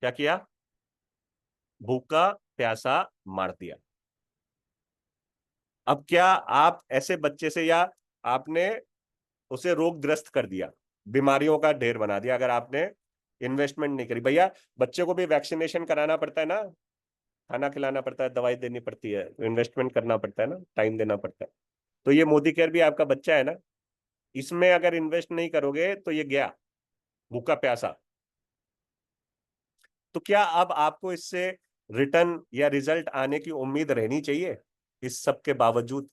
क्या किया? भूखा प्यासा मार दिया। अब क्या आप ऐसे बच्चे से, या आपने उसे रोगग्रस्त कर दिया, बीमारियों का ढेर बना दिया, अगर आपने इन्वेस्टमेंट नहीं करी। भैया बच्चे को भी वैक्सीनेशन कराना पड़ता है ना, खाना खिलाना पड़ता है, दवाई देनी पड़ती है, इन्वेस्टमेंट करना पड़ता है ना, टाइम देना पड़ता है। तो ये मोदी केयर भी आपका बच्चा है ना, इसमें अगर इन्वेस्ट नहीं करोगे तो ये गया भूखा प्यासा। तो क्या अब आपको इससे रिटर्न या रिजल्ट आने की उम्मीद रहनी चाहिए इस सब के बावजूद?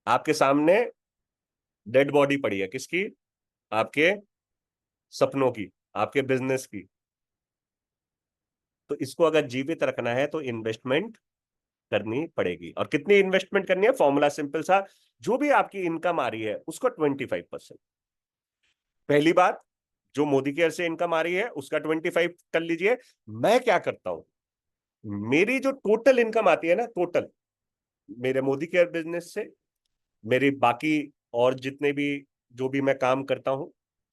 आपके सामने डेड बॉडी पड़ी है, किसकी? आपके सपनों की, आपके बिजनेस की। तो इसको अगर जीवित रखना है तो इन्वेस्टमेंट करनी पड़ेगी। और कितनी इन्वेस्टमेंट करनी है? फॉर्मूला सिंपल सा, जो भी आपकी इनकम आ रही है उसको 25%। पहली बात, जो मोदी केयर से इनकम आ रही है उसका 25 कर लीजिए। मैं क्या करता हूं, मेरी जो टोटल इनकम आती है ना, टोटल मेरे मोदी केयर बिजनेस से, मेरी बाकी और जितने भी, जो भी मैं काम करता हूं,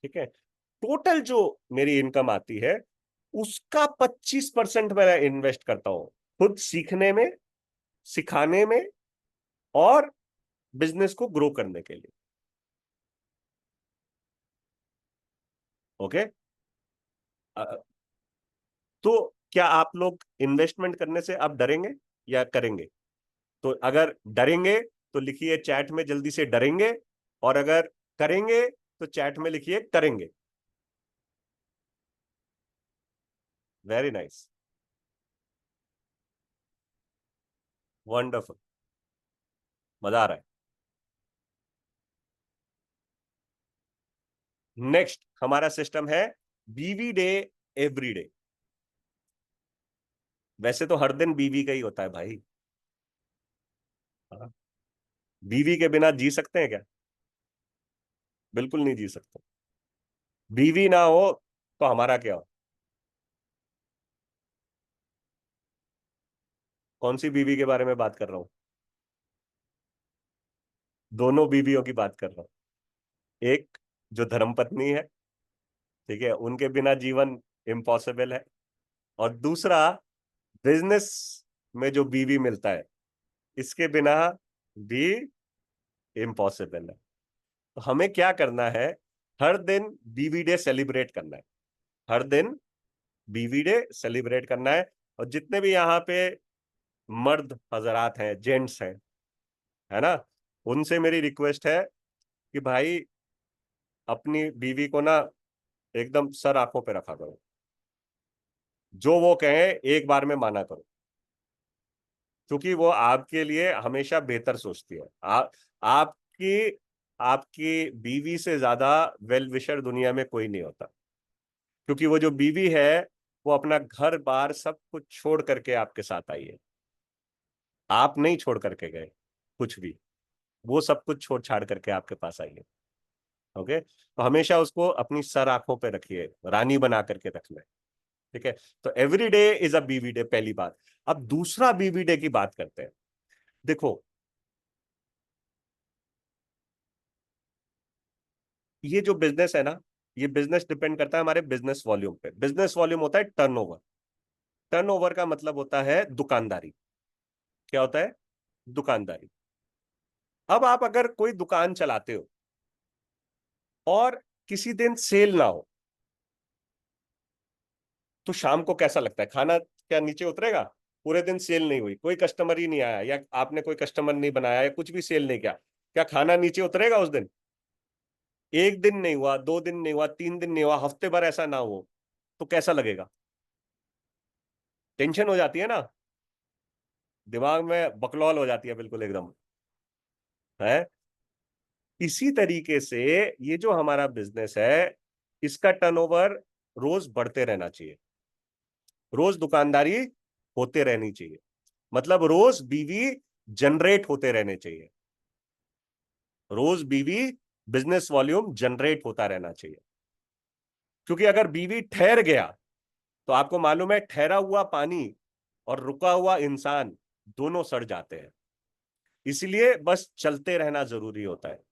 ठीक है, टोटल जो मेरी इनकम आती है उसका 25% मैं इन्वेस्ट करता हूं खुद सीखने में, सिखाने में, और बिजनेस को ग्रो करने के लिए। ओके? तो क्या आप लोग इन्वेस्टमेंट करने से अब डरेंगे या करेंगे? तो अगर डरेंगे तो लिखिए चैट में जल्दी से डरेंगे, और अगर करेंगे तो चैट में लिखिए करेंगे। वेरी नाइस, वंडरफुल, मजा आ रहा है। नेक्स्ट हमारा सिस्टम है बीवी डे एवरी डे। वैसे तो हर दिन बीवी का ही होता है भाई। हाँ। बीवी के बिना जी सकते हैं क्या? बिल्कुल नहीं जी सकते। बीवी ना हो तो हमारा क्या हो? कौन सी बीवी के बारे में बात कर रहा हूं? दोनों बीवियों की बात कर रहा हूं। एक जो धर्मपत्नी है, ठीक है, उनके बिना जीवन इम्पॉसिबल है। और दूसरा, बिजनेस में जो बीवी मिलता है, इसके बिना भी इम्पॉसिबल है। तो हमें क्या करना है? हर दिन बीवी डे सेलिब्रेट करना है। हर दिन बीवी डे सेलिब्रेट करना है। और जितने भी यहाँ पे मर्द हजरात हैं, जेंट्स हैं, है ना, उनसे मेरी रिक्वेस्ट है कि भाई अपनी बीवी को ना एकदम सर आंखों पे रखा करो। जो वो कहें एक बार में माना करो, क्योंकि वो आपके लिए हमेशा बेहतर सोचती है। आपकी आपकी बीवी से ज्यादा वेल विशर दुनिया में कोई नहीं होता। क्योंकि वो जो बीवी है, वो अपना घर बार सब कुछ छोड़ करके आपके साथ आई है। आप नहीं छोड़ करके गए कुछ भी, वो सब कुछ छोड़ छाड़ करके आपके पास आई है। ओके? तो हमेशा उसको अपनी सर आंखों पे रखिए, रानी बना करके रखना है। ठीक है? तो एवरी डे इज अ बीवी डे, पहली बात। अब दूसरा बीवी डे की बात करते हैं। देखो, ये जो बिजनेस है ना, ये बिजनेस डिपेंड करता है हमारे बिजनेस वॉल्यूम पे। बिजनेस वॉल्यूम होता है टर्नओवर। टर्नओवर का मतलब होता है दुकानदारी। क्या होता है? दुकानदारी। अब आप अगर कोई दुकान चलाते हो और किसी दिन सेल ना हो, तो शाम को कैसा लगता है? खाना क्या नीचे उतरेगा? पूरे दिन सेल नहीं हुई, कोई कस्टमर ही नहीं आया, या आपने कोई कस्टमर नहीं बनाया, या कुछ भी सेल नहीं किया, क्या खाना नीचे उतरेगा उस दिन? एक दिन नहीं हुआ, 2 दिन नहीं हुआ, 3 दिन नहीं हुआ, हफ्ते भर ऐसा ना हो, तो कैसा लगेगा? टेंशन हो जाती है ना, दिमाग में बकलौल हो जाती है बिल्कुल एकदम। है? इसी तरीके से ये जो हमारा बिजनेस है, इसका टर्नओवर रोज बढ़ते रहना चाहिए। रोज दुकानदारी होते रहनी चाहिए। मतलब रोज बीवी जनरेट होते रहने चाहिए। रोज बीवी बिजनेस वॉल्यूम जनरेट होता रहना चाहिए। क्योंकि अगर बीवी ठहर गया तो आपको मालूम है ठहरा हुआ पानी और रुका हुआ इंसान दोनों सड़ जाते हैं, इसलिए बस चलते रहना जरूरी होता है।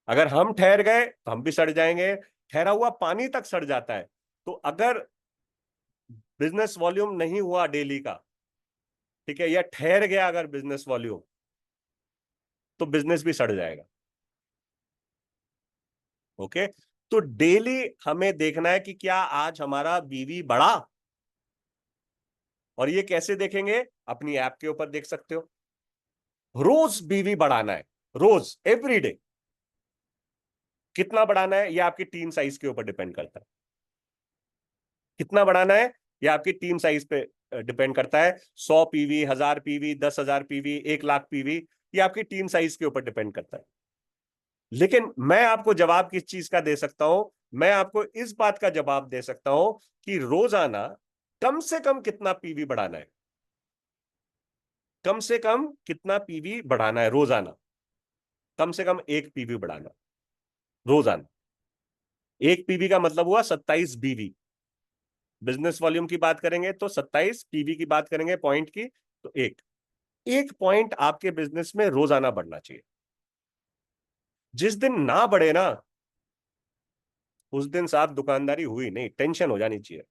अगर हम ठहर गए तो हम भी सड़ जाएंगे, ठहरा हुआ पानी तक सड़ जाता है। तो अगर बिजनेस वॉल्यूम नहीं हुआ डेली का, ठीक है, या ठहर गया अगर बिजनेस वॉल्यूम, तो बिजनेस भी सड़ जाएगा। ओके, तो डेली हमें देखना है कि क्या आज हमारा बीवी बढ़ा। और ये कैसे देखेंगे, अपनी ऐप के ऊपर देख सकते हो। रोज बीवी बढ़ाना है, रोज एवरी डे। कितना बढ़ाना है ये आपकी टीम साइज के ऊपर डिपेंड करता है। कितना बढ़ाना है ये आपकी टीम साइज पे डिपेंड करता है। 100 पीवी, 1000 पीवी, 10,000 पीवी, 1,00,000 पीवी, ये आपकी टीम साइज के ऊपर डिपेंड करता है। लेकिन मैं आपको जवाब किस चीज का दे सकता हूं, मैं आपको इस बात का जवाब दे सकता हूं कि रोजाना कम से कम कितना पीवी बढ़ाना है। कम से कम कितना पीवी बढ़ाना है रोजाना, कम से कम 1 पीवी बढ़ाना रोजाना। 1 पीवी का मतलब हुआ 27 बीवी। बिजनेस वॉल्यूम की बात करेंगे तो 27, पीवी की बात करेंगे पॉइंट की, तो एक एक पॉइंट आपके बिजनेस में रोजाना बढ़ना चाहिए। जिस दिन ना बढ़े ना, उस दिन साहब दुकानदारी हुई नहीं, टेंशन हो जानी चाहिए।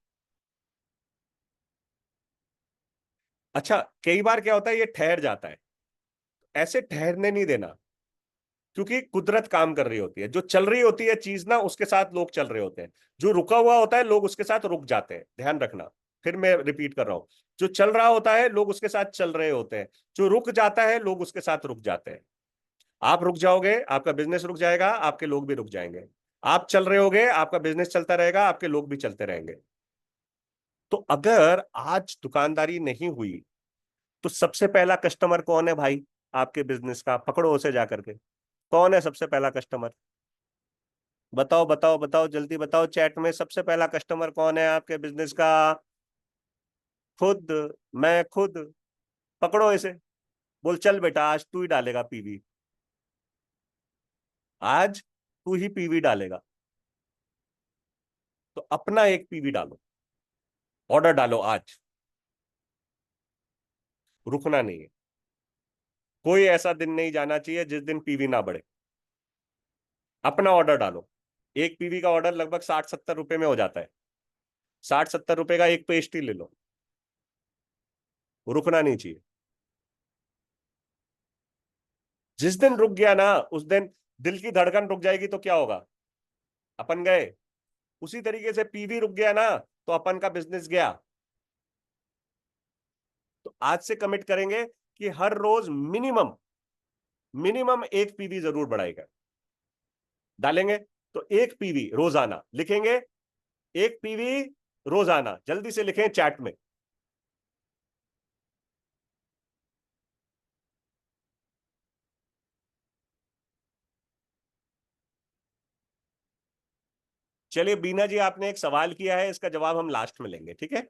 अच्छा, कई बार क्या होता है, ये ठहर जाता है। ऐसे ठहरने नहीं देना, क्योंकि कुदरत काम कर रही होती है। जो चल रही होती है चीज ना, उसके साथ लोग चल रहे होते हैं। जो रुका हुआ होता है लोग उसके साथ रुक जाते हैं, ध्यान रखना। फिर मैं रिपीट कर रहा हूं, जो चल रहा होता है लोग उसके साथ चल रहे होते हैं, जो रुक जाता है लोग उसके साथ रुक जाते हैं। आप रुक जाओगे, आपका बिजनेस रुक जाएगा, आपके लोग भी रुक जाएंगे। आप चल रहे होगे, आपका बिजनेस चलता रहेगा, आपके लोग भी चलते रहेंगे। तो अगर आज दुकानदारी नहीं हुई, तो सबसे पहला कस्टमर कौन है भाई आपके बिजनेस का? पकड़ो उसे जाकर के। कौन है सबसे पहला कस्टमर? बताओ बताओ बताओ, जल्दी बताओ, चैट में सबसे पहला कस्टमर कौन है आपके बिजनेस का? खुद। मैं खुद। पकड़ो इसे, बोल चल बेटा आज तू ही डालेगा पीवी। आज तू ही पीवी डालेगा। तो अपना 1 पीवी डालो, ऑर्डर डालो आज। रुकना नहीं है। कोई ऐसा दिन नहीं जाना चाहिए जिस दिन पीवी ना बढ़े। अपना ऑर्डर डालो। 1 पीवी का ऑर्डर लगभग 60-70 रुपए में हो जाता है। 60-70 रुपए का एक पेस्ट्री ले लो। रुकना नहीं चाहिए। जिस दिन रुक गया ना, उस दिन दिल की धड़कन रुक जाएगी, तो क्या होगा? अपन गए। उसी तरीके से पीवी रुक गया ना, तो अपन का बिजनेस गया। तो आज से कमिट करेंगे कि हर रोज मिनिमम मिनिमम 1 पीवी जरूर बढ़ाएगा, डालेंगे। तो 1 पीवी रोजाना लिखेंगे। 1 पीवी रोजाना, जल्दी से लिखें चैट में। चलिए बीना जी, आपने एक सवाल किया है, इसका जवाब हम लास्ट में लेंगे, ठीक है?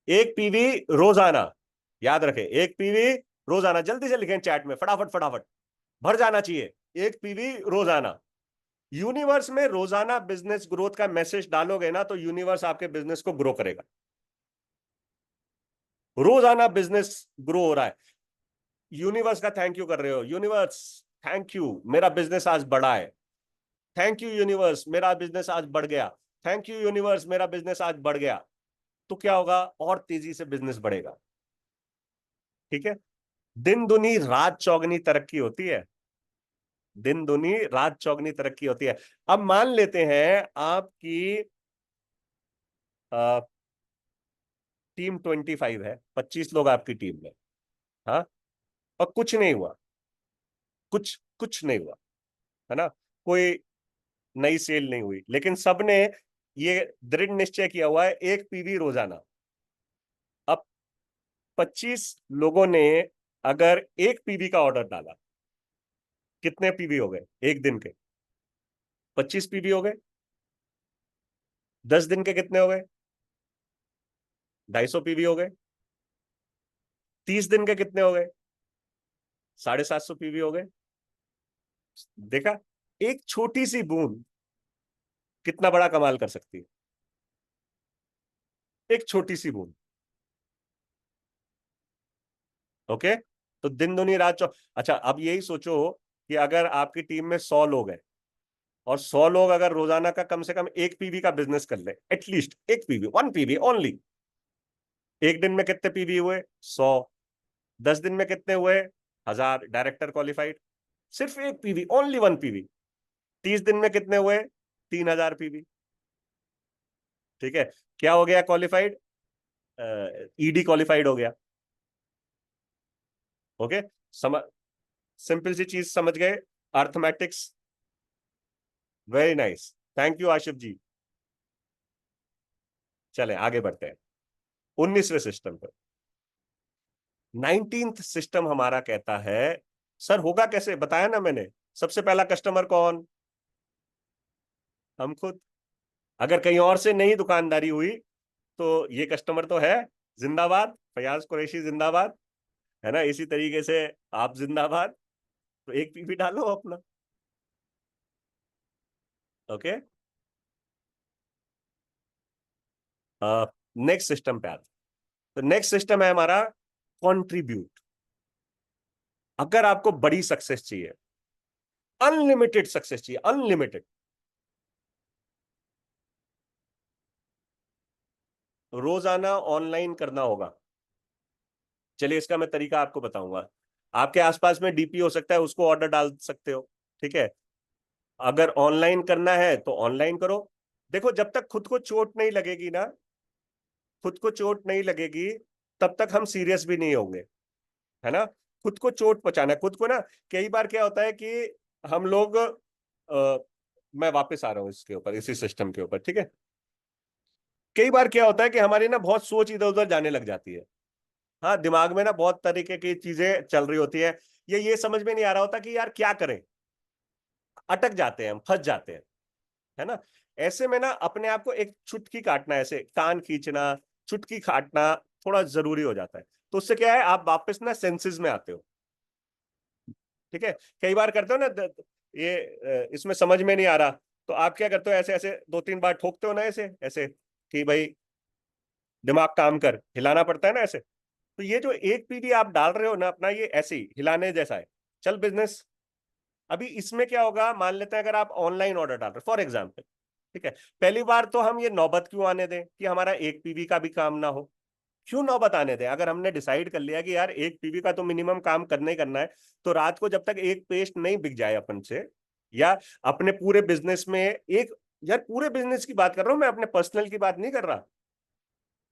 1 पीवी रोजाना, याद रखें, 1 पीवी रोजाना। जल्दी से लिखें चैट में, फटाफट फटाफट, भर जाना चाहिए। 1 पीवी रोजाना। यूनिवर्स में रोजाना बिजनेस ग्रोथ का मैसेज डालोगे ना, तो यूनिवर्स आपके बिजनेस को ग्रो करेगा। रोजाना बिजनेस ग्रो हो रहा है, यूनिवर्स का थैंक यू कर रहे हो। यूनिवर्स थैंक यू, मेरा बिजनेस आज बढ़ा है। थैंक यू यूनिवर्स, मेरा बिजनेस आज बढ़ गया। थैंक यू यूनिवर्स, मेरा बिजनेस आज बढ़ गया। तो क्या होगा? और तेजी से बिजनेस बढ़ेगा। ठीक है। दिन दुनी रात चौगनी तरक्की होती है। दिन दुनी रात चौगनी तरक्की होती है। अब मान लेते हैं आपकी टीम 25 है, 25 लोग आपकी टीम में। हाँ, और कुछ नहीं हुआ, कुछ कुछ नहीं हुआ, है ना? कोई नई सेल नहीं हुई, लेकिन सबने ये दृढ़ निश्चय किया हुआ है 1 पीवी रोजाना। अब 25 लोगों ने अगर 1 पीवी का ऑर्डर डाला, कितने पीवी हो गए एक दिन के? 25 पीवी हो गए। 10 दिन के कितने हो गए? 250 पीवी हो गए। 30 दिन के कितने हो गए? 750 पीवी हो गए। देखा, एक छोटी सी बूंद कितना बड़ा कमाल कर सकती है एक छोटी सी बूंद। ओके, तो दिन दुनी रात अच्छा, अब यही सोचो कि अगर आपकी टीम में 100 लोग हैं और 100 लोग अगर रोजाना का कम से कम 1 पीवी का बिजनेस कर ले, एटलीस्ट 1 पीवी, 1 पीवी ओनली। एक दिन में कितने पीवी हुए? 100। 10 दिन में कितने हुए? 1000 डायरेक्टर क्वालिफाइड। सिर्फ 1 पीवी, ओनली 1 पीवी। 30 दिन में कितने हुए? 3000 पीवी। ठीक है, क्या हो गया क्वालिफाइड? ईडी क्वालिफाइड हो गया। ओके, समझ, सिंपल सी चीज समझ गए, arithmetics. Very nice, thank you Ashif ji. चले आगे बढ़ते हैं 19वें सिस्टम पर। 19th सिस्टम हमारा कहता है, सर होगा कैसे, बताया ना मैंने, सबसे पहला कस्टमर कौन? हम खुद। अगर कहीं और से नहीं दुकानदारी हुई तो ये कस्टमर तो है। जिंदाबाद फयाज कुरैशी, जिंदाबाद। है ना, इसी तरीके से आप जिंदाबाद। तो 1 पीवी डालो अपना। ओके, नेक्स्ट सिस्टम पे आते। तो नेक्स्ट सिस्टम है हमारा कंट्रीब्यूट। अगर आपको बड़ी सक्सेस चाहिए, अनलिमिटेड सक्सेस चाहिए, अनलिमिटेड, रोजाना ऑनलाइन करना होगा। चलिए इसका मैं तरीका आपको बताऊंगा। आपके आसपास में डीपी हो सकता है, उसको ऑर्डर डाल सकते हो। ठीक है, अगर ऑनलाइन करना है तो ऑनलाइन करो। देखो, जब तक खुद को चोट नहीं लगेगी ना, खुद को चोट नहीं लगेगी, तब तक हम सीरियस भी नहीं होंगे। है ना, खुद को चोट पहुंचाना है खुद को ना। कई बार क्या होता है कि हम लोग मैं वापस आ रहा हूं इसके ऊपर, इसी सिस्टम के ऊपर, ठीक है। कई बार क्या होता है कि हमारी ना बहुत सोच इधर उधर जाने लग जाती है। हाँ, दिमाग में ना बहुत तरीके की चीजें चल रही होती है। ये समझ में नहीं आ रहा होता कि यार क्या करें। अटक जाते हैं हम, फंस जाते हैं। है ना, ऐसे में ना अपने आप को एक चुटकी काटना, ऐसे कान खींचना, चुटकी काटना थोड़ा जरूरी हो जाता है। तो उससे क्या है, आप वापस ना सेंसेस में आते हो। ठीक है, कई बार करते हो ना ये इसमें समझ में नहीं आ रहा, तो आप क्या करते हो, ऐसे ऐसे 2-3 बार ठोकते हो ना, ऐसे ऐसे कि भाई दिमाग काम कर, हिलाना पड़ता है ना ऐसे। तो ये जो 1 पीवी आप डाल रहे हो ना अपना, ये ऐसे ही हिलाने जैसा है। चल बिजनेस। अभी इसमें क्या होगा, मान लेते हैं अगर आप ऑनलाइन ऑर्डर डाल रहे हो फॉर एग्जाम्पल। ठीक है, पहली बार तो हम ये नौबत क्यों आने दें कि हमारा 1 पीवी का भी काम ना हो। क्यों नौबत आने दें? अगर हमने डिसाइड कर लिया कि यार 1 पीवी का तो मिनिमम काम करना ही करना है, तो रात को जब तक एक पेस्ट नहीं बिक जाए अपन से, या अपने पूरे बिजनेस में एक, यार पूरे बिजनेस की बात कर रहा हूं मैं, अपने पर्सनल की बात नहीं कर रहा।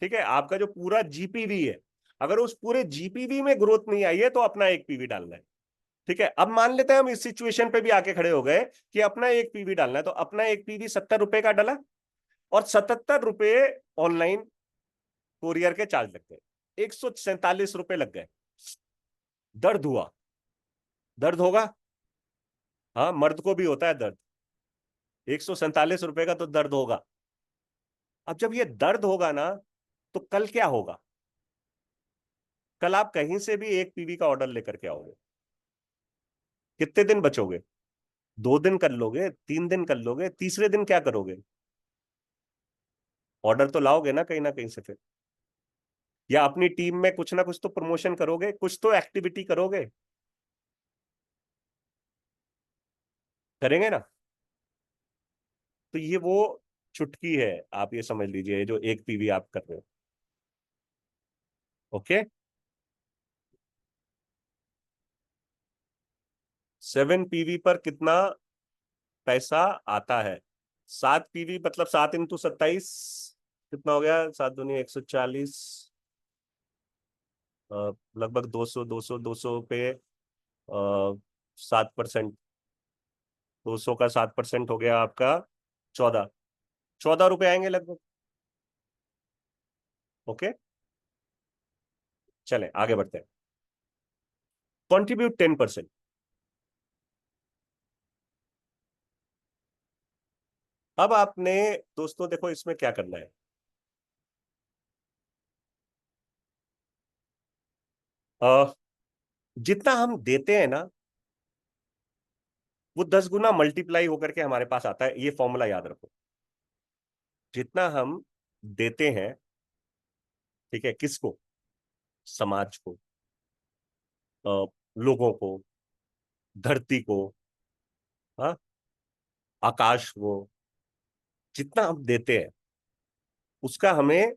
ठीक है, आपका जो पूरा जीपीवी है, अगर उस पूरे जीपीवी में ग्रोथ नहीं आई है तो अपना 1 पीवी डालना है। ठीक है, अब मान लेते हैं हम इस सिचुएशन पे भी आके खड़े हो गए कि अपना 1 पीवी डालना है, तो अपना 1 पीवी 70 रुपए का डाला, और 77 रुपए ऑनलाइन कोरियर के चार्ज लग गए, 147 रुपए लग गए। दर्द हुआ? दर्द होगा। हाँ, मर्द को भी होता है दर्द। 147 रुपए का तो दर्द होगा। अब जब ये दर्द होगा ना, तो कल क्या होगा? कल आप कहीं से भी 1 पीवी का ऑर्डर लेकर के आओगे, कितने दिन बचोगे? 2 दिन कर लोगे, 3 दिन कर लोगे, तीसरे दिन क्या करोगे? ऑर्डर तो लाओगे ना कहीं से फिर, या अपनी टीम में कुछ ना कुछ तो प्रमोशन करोगे, कुछ तो एक्टिविटी करोगे। करेंगे ना। तो ये वो चुटकी है, आप ये समझ लीजिए, जो 1 पीवी आप कर रहे हो। ओके, 7 पीवी पर कितना पैसा आता है? 7 पीवी मतलब 7 × 27, कितना हो गया? 7 दूनी 140, लगभग 200 पे 7%। 200 का 7% हो गया आपका 14 रुपए आएंगे लगभग। ओके, चले आगे बढ़ते हैं। कॉन्ट्रीब्यूट 10%। अब आपने, दोस्तों देखो इसमें क्या करना है, अ, जितना हम देते हैं ना, वो 10 गुना मल्टीप्लाई होकर के हमारे पास आता है, ये फॉर्मूला याद रखो। जितना हम देते हैं, ठीक है, किसको? समाज को, लोगों को, धरती को, हाँ, आकाश को, जितना हम देते हैं उसका हमें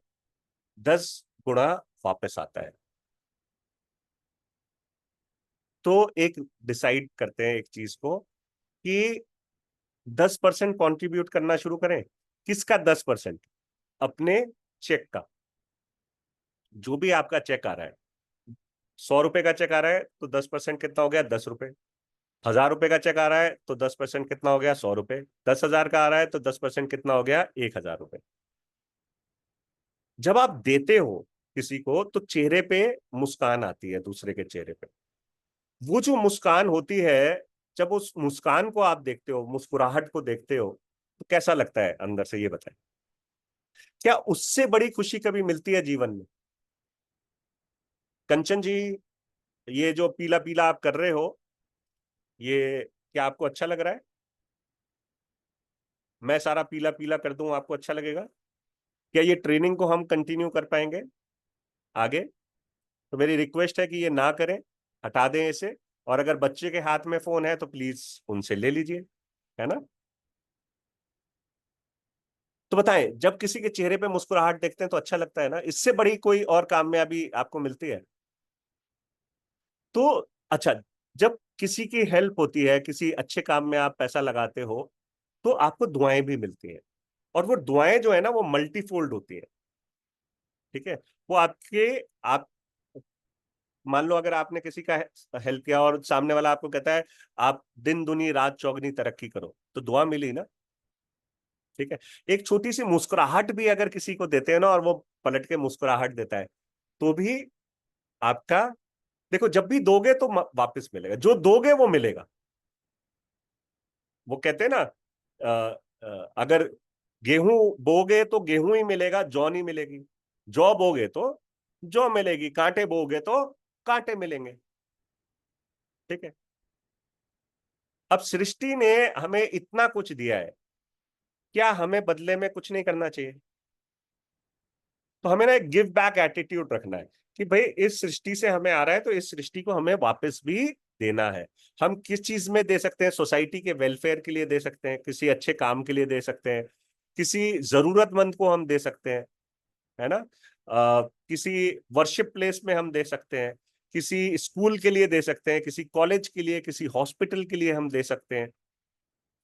10 गुना वापस आता है। तो एक डिसाइड करते हैं एक चीज को कि 10% कॉन्ट्रीब्यूट करना शुरू करें। किसका 10%? अपने चेक का। जो भी आपका चेक आ रहा है, 100 रुपए का चेक आ रहा है तो 10% कितना हो गया? 10 रुपए। 1000 रुपए का चेक आ रहा है तो 10% कितना हो गया? 100 रुपए। 10,000 का आ रहा है तो 10% कितना हो गया? 1,000 रुपए। जब आप देते हो किसी को तो चेहरे पे मुस्कान आती है, दूसरे के चेहरे पे। वो जो मुस्कान होती है, जब उस मुस्कान को आप देखते हो, मुस्कुराहट को देखते हो, तो कैसा लगता है अंदर से? ये बताएं। क्या उससे बड़ी खुशी कभी मिलती है जीवन में? कंचन जी, ये जो पीला पीला आप कर रहे हो, ये क्या आपको अच्छा लग रहा है? मैं सारा पीला पीला कर दूं, आपको अच्छा लगेगा? क्या ये ट्रेनिंग को हम कंटिन्यू कर पाएंगे आगे? तो मेरी रिक्वेस्ट है कि ये ना करें, हटा दें इसे। और अगर बच्चे के हाथ में फोन है तो प्लीज उनसे ले लीजिए, है ना? तो बताएं, जब किसी के चेहरे पे मुस्कुराहट देखते हैं तो अच्छा लगता है ना? इससे बड़ी कोई और कामयाबी आपको मिलती है? तो अच्छा, जब किसी की हेल्प होती है, किसी अच्छे काम में आप पैसा लगाते हो, तो आपको दुआएं भी मिलती हैं। और वो दुआएं जो है ना, वो मल्टीफोल्ड होती है। ठीक है? वो आपके, आप मान लो अगर आपने किसी का हेल्प किया और सामने वाला आपको कहता है आप दिन दुनी रात चौगनी तरक्की करो, तो दुआ मिली ना। ठीक है? एक छोटी सी मुस्कुराहट भी अगर किसी को देते हैं ना, और वो पलट के मुस्कुराहट देता है, तो भी आपका, देखो, जब भी दोगे तो वापस मिलेगा, जो दोगे वो मिलेगा। वो कहते हैं ना, अगर गेहूं बोगे तो गेहूं ही मिलेगा, जौ नहीं मिलेगी। जौ बोगे तो जौ मिलेगी, कांटे बोगे तो कांटे मिलेंगे। ठीक है? अब सृष्टि ने हमें इतना कुछ दिया है, क्या हमें बदले में कुछ नहीं करना चाहिए? तो हमें ना एक गिव बैक एटीट्यूड रखना है कि भाई इस सृष्टि से हमें आ रहा है तो इस सृष्टि को हमें वापस भी देना है। हम किस चीज में दे सकते हैं? सोसाइटी के वेलफेयर के लिए दे सकते हैं, किसी अच्छे काम के लिए दे सकते हैं, किसी जरूरतमंद को हम दे सकते हैं, है ना? किसी वर्शिप प्लेस में हम दे सकते हैं, किसी स्कूल के लिए दे सकते हैं, किसी कॉलेज के लिए, किसी हॉस्पिटल के लिए हम दे सकते हैं।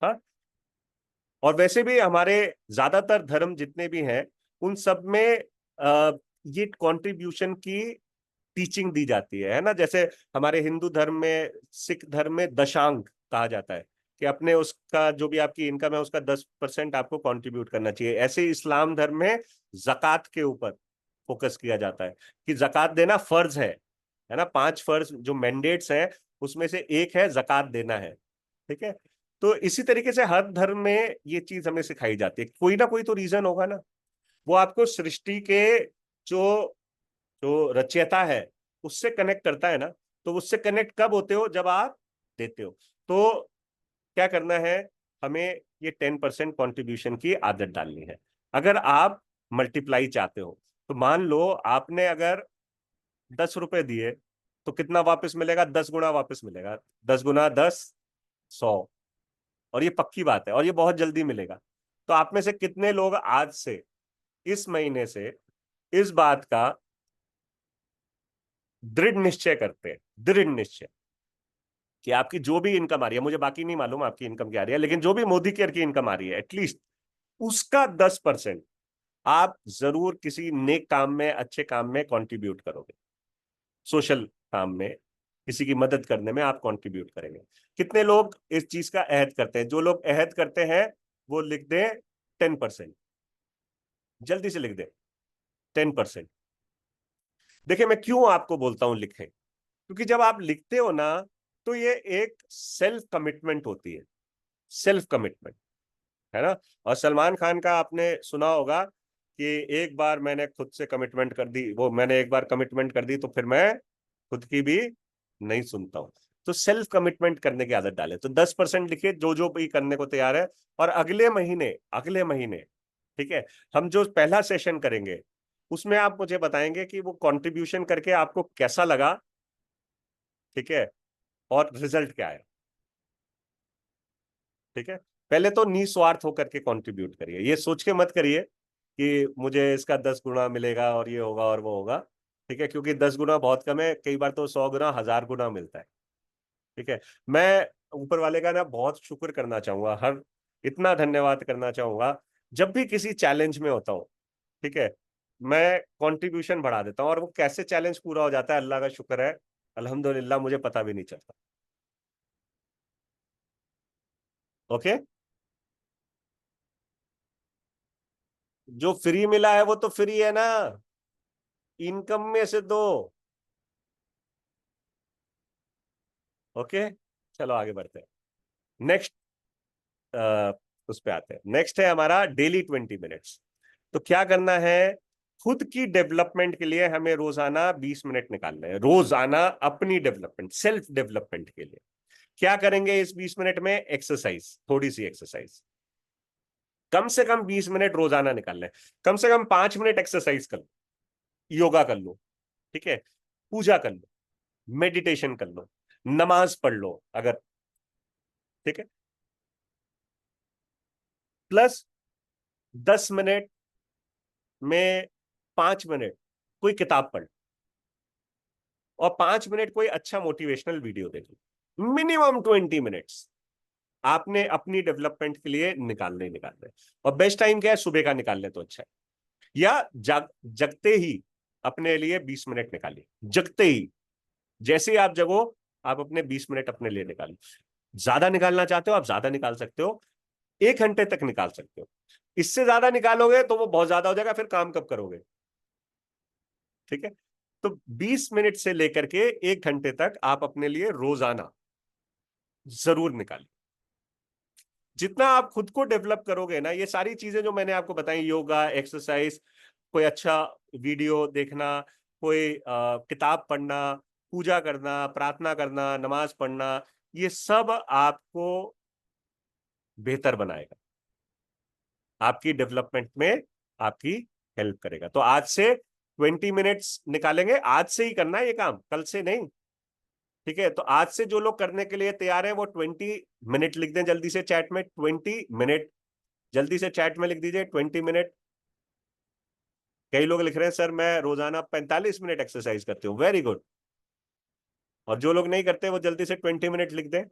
हाँ। और वैसे भी हमारे ज्यादातर धर्म जितने भी हैं, उन सब में ये कंट्रीब्यूशन की टीचिंग दी जाती है ना? जैसे हमारे हिंदू धर्म में, सिख धर्म में दशांग कहा जाता है कि अपने उसका जो भी आपकी इनकम है उसका 10% आपको कंट्रीब्यूट करना चाहिए। ऐसे इस्लाम धर्म में जक़ात के ऊपर फोकस किया जाता है कि जक़ात देना फर्ज है ना? 5 फर्ज जो मैंडेट्स हैं उसमें से एक है जक़ात देना है। ठीक है? तो इसी तरीके से हर धर्म में ये चीज हमें सिखाई जाती है। कोई ना कोई तो रीजन होगा ना। वो आपको सृष्टि के जो जो रचयिता है उससे कनेक्ट करता है ना। तो उससे कनेक्ट कब होते हो? जब आप देते हो। तो क्या करना है? हमें ये 10% कॉन्ट्रीब्यूशन की आदत डालनी है। अगर आप मल्टीप्लाई चाहते हो तो मान लो आपने अगर 10 रुपए दिए तो कितना वापस मिलेगा? 10 गुना वापस मिलेगा। 10 गुना 10, 100। और ये पक्की बात है और ये बहुत जल्दी मिलेगा। तो आप में से कितने लोग आज से, इस महीने से, इस बात का दृढ़ निश्चय करते हैं, दृढ़ निश्चय, कि आपकी जो भी इनकम आ रही है, मुझे बाकी नहीं मालूम आपकी इनकम क्या आ रही है, लेकिन जो भी मोदी केयर की इनकम आ रही है एटलीस्ट उसका 10% आप जरूर किसी नेक काम में, अच्छे काम में कंट्रीब्यूट करोगे। सोशल काम में, किसी की मदद करने में आप कंट्रीब्यूट करेंगे। कितने लोग इस चीज का अहद करते हैं? जो लोग अहद करते हैं वो लिख दें 10%। जल्दी से लिख दें 10%। देखिए, मैं क्यों आपको बोलता हूं लिखें, क्योंकि जब आप लिखते हो ना तो ये एक सेल्फ कमिटमेंट होती है। सेल्फ कमिटमेंट, है ना? और सलमान खान का आपने सुना होगा कि एक बार मैंने खुद से कमिटमेंट कर दी, वो मैंने एक बार कमिटमेंट कर दी तो फिर मैं खुद की भी नहीं सुनता हूं। तो सेल्फ कमिटमेंट करने की आदत डाले। तो 10% लिखिए जो जो भी करने को तैयार है। और अगले महीने ठीक है, हम जो पहला सेशन करेंगे उसमें आप मुझे बताएंगे कि वो कंट्रीब्यूशन करके आपको कैसा लगा, ठीक है, और रिजल्ट क्या है। ठीक है, पहले तो निस्वार्थ होकर के कंट्रीब्यूट करिए, ये सोच के मत करिए कि मुझे इसका 10 गुना मिलेगा और ये होगा और वो होगा। ठीक है, क्योंकि 10 गुना बहुत कम है, कई बार तो 100 गुना 1000 गुना मिलता है। ठीक है, मैं ऊपर वाले का ना बहुत शुक्र करना चाहूंगा, हर इतना धन्यवाद करना चाहूंगा, जब भी किसी चैलेंज में होता हूँ, ठीक है, मैं कंट्रीब्यूशन बढ़ा देता हूँ और वो कैसे चैलेंज पूरा हो जाता है, अल्लाह का शुक्र है, अल्हम्दुलिल्लाह, मुझे पता भी नहीं चलता। ओके, जो फ्री मिला है वो तो फ्री है ना, इनकम में से दो। ओके, चलो आगे बढ़ते हैं। नेक्स्ट उस पे आते हैं। नेक्स्ट है हमारा डेली 20 मिनट्स। तो क्या करना है, खुद की डेवलपमेंट के लिए हमें रोजाना 20 मिनट निकालने हैं, रोजाना अपनी डेवलपमेंट, सेल्फ डेवलपमेंट के लिए। क्या करेंगे इस 20 मिनट में, एक्सरसाइज, थोड़ी सी एक्सरसाइज, कम से कम 20 मिनट रोजाना निकाल लें। कम से कम 5 मिनट एक्सरसाइज कर लो, योगा कर लो, ठीक है, पूजा कर लो, मेडिटेशन कर लो, नमाज पढ़ लो अगर, ठीक है, प्लस 10 मिनट में 5 मिनट कोई किताब पढ़, और 5 मिनट कोई अच्छा मोटिवेशनल वीडियो देख लो। मिनिमम 20 मिनट्स आपने अपनी डेवलपमेंट के लिए निकालने ही निकालने। और बेस्ट टाइम क्या है, सुबह का निकाल ले तो अच्छा है, या जगते ही अपने लिए 20 मिनट निकालिए, जगते ही, जैसे ही आप जगो, आप अपने 20 मिनट अपने लिए निकालिए। ज्यादा निकालना चाहते हो आप ज्यादा निकाल सकते हो, 1 घंटे तक निकाल सकते हो। इससे ज्यादा निकालोगे तो वो बहुत ज्यादा हो जाएगा, फिर काम कब करोगे। ठीक है, तो 20 मिनट से लेकर के 1 घंटे तक आप अपने लिए रोजाना जरूर निकालिए। जितना आप खुद को डेवलप करोगे ना, ये सारी चीजें जो मैंने आपको बताई, योगा, एक्सरसाइज, कोई अच्छा वीडियो देखना, कोई किताब पढ़ना, पूजा करना, प्रार्थना करना, नमाज पढ़ना, ये सब आपको बेहतर बनाएगा, आपकी डेवलपमेंट में आपकी हेल्प करेगा। तो आज से 20 मिनट्स निकालेंगे, आज से ही करना है ये काम, कल से नहीं। ठीक है, तो आज से जो लोग करने के लिए तैयार हैं वो 20 मिनट लिख दें जल्दी से चैट में, 20 मिनट, जल्दी से चैट में लिख दीजिए 20 मिनट। कई लोग लिख रहे हैं सर मैं रोजाना 45 मिनट एक्सरसाइज करती हूँ, वेरी गुड। और जो लोग नहीं करते वो जल्दी से 20 मिनट लिख दें,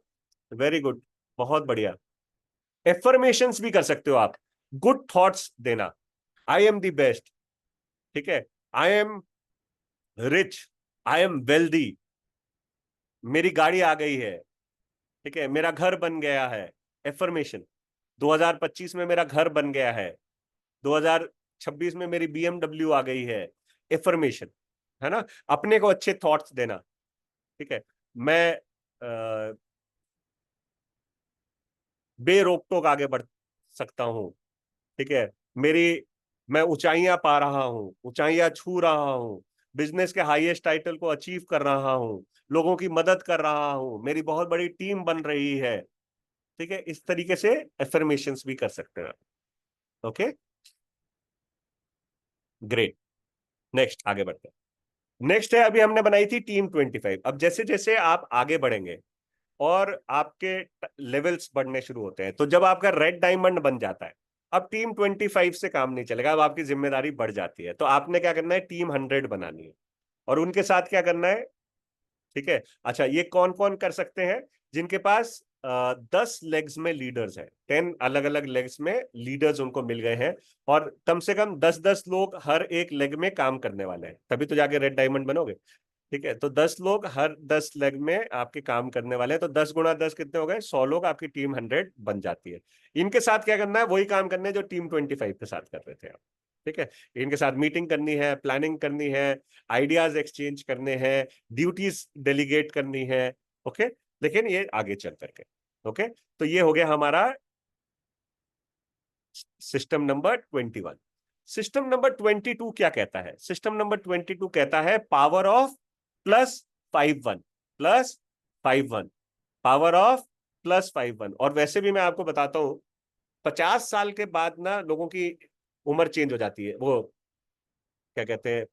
वेरी गुड, बहुत बढ़िया। एफर्मेशंस भी कर सकते हो आप, गुड थॉट्स देना, आई एम द बेस्ट, ठीक है, I am rich, I am wealthy, मेरी गाड़ी आ गई है, ठीक है, मेरा घर बन गया है, एफर्मेशन। 2025 में मेरा घर बन गया है, 2026 में मेरी BMW आ गई है, एफर्मेशन, है ना, अपने को अच्छे थॉट्स देना। ठीक है, मैं बेरोक टोक आगे बढ़ सकता हूं, ठीक है, मेरी, मैं ऊंचाइयां पा रहा हूं, ऊंचाइयां छू रहा हूं, बिजनेस के हाईएस्ट टाइटल को अचीव कर रहा हूं, लोगों की मदद कर रहा हूं, मेरी बहुत बड़ी टीम बन रही है। ठीक है, इस तरीके से एफर्मेशंस भी कर सकते हैं। ओके, ग्रेट, नेक्स्ट आगे बढ़ते हैं। नेक्स्ट है, अभी हमने बनाई थी टीम 25। अब जैसे जैसे आप आगे बढ़ेंगे और आपके लेवल्स बढ़ने शुरू होते हैं, तो जब आपका रेड डायमंड बन जाता है, अब टीम 25 से काम नहीं चलेगा, अब आपकी जिम्मेदारी बढ़ जाती है। तो आपने क्या करना है, टीम 100 बनानी है, और उनके साथ क्या करना है। ठीक है, अच्छा, ये कौन कौन कर सकते हैं, जिनके पास 10 लेग्स में लीडर्स हैं, 10 अलग अलग लेग्स में लीडर्स उनको मिल गए हैं, और कम से कम 10-10 लोग हर एक लेग में काम करने वाले हैं, तभी तो जाके रेड डायमंड बनोगे। ठीक है, तो 10 लोग हर 10 लेग में आपके काम करने वाले हैं, तो 10 × 10 कितने हो गए, 100 लोग, आपकी टीम 100 बन जाती है। इनके साथ क्या करना है, वही काम करने हैं जो टीम 25 के साथ कर रहे थे आप। ठीक है, इनके साथ मीटिंग करनी है, प्लानिंग करनी है, आइडियाज एक्सचेंज करने हैं, ड्यूटीज डेलीगेट करनी है। ओके, लेकिन ये आगे चल करके। ओके, तो ये हो गया हमारा सिस्टम नंबर 21। सिस्टम नंबर 22 क्या कहता है, सिस्टम नंबर 22 कहता है पावर ऑफ +5 1, +5 1, पावर ऑफ +5 1। और वैसे भी मैं आपको बताता हूं, 50 साल के बाद ना लोगों की उम्र चेंज हो जाती है, वो क्या कहते हैं,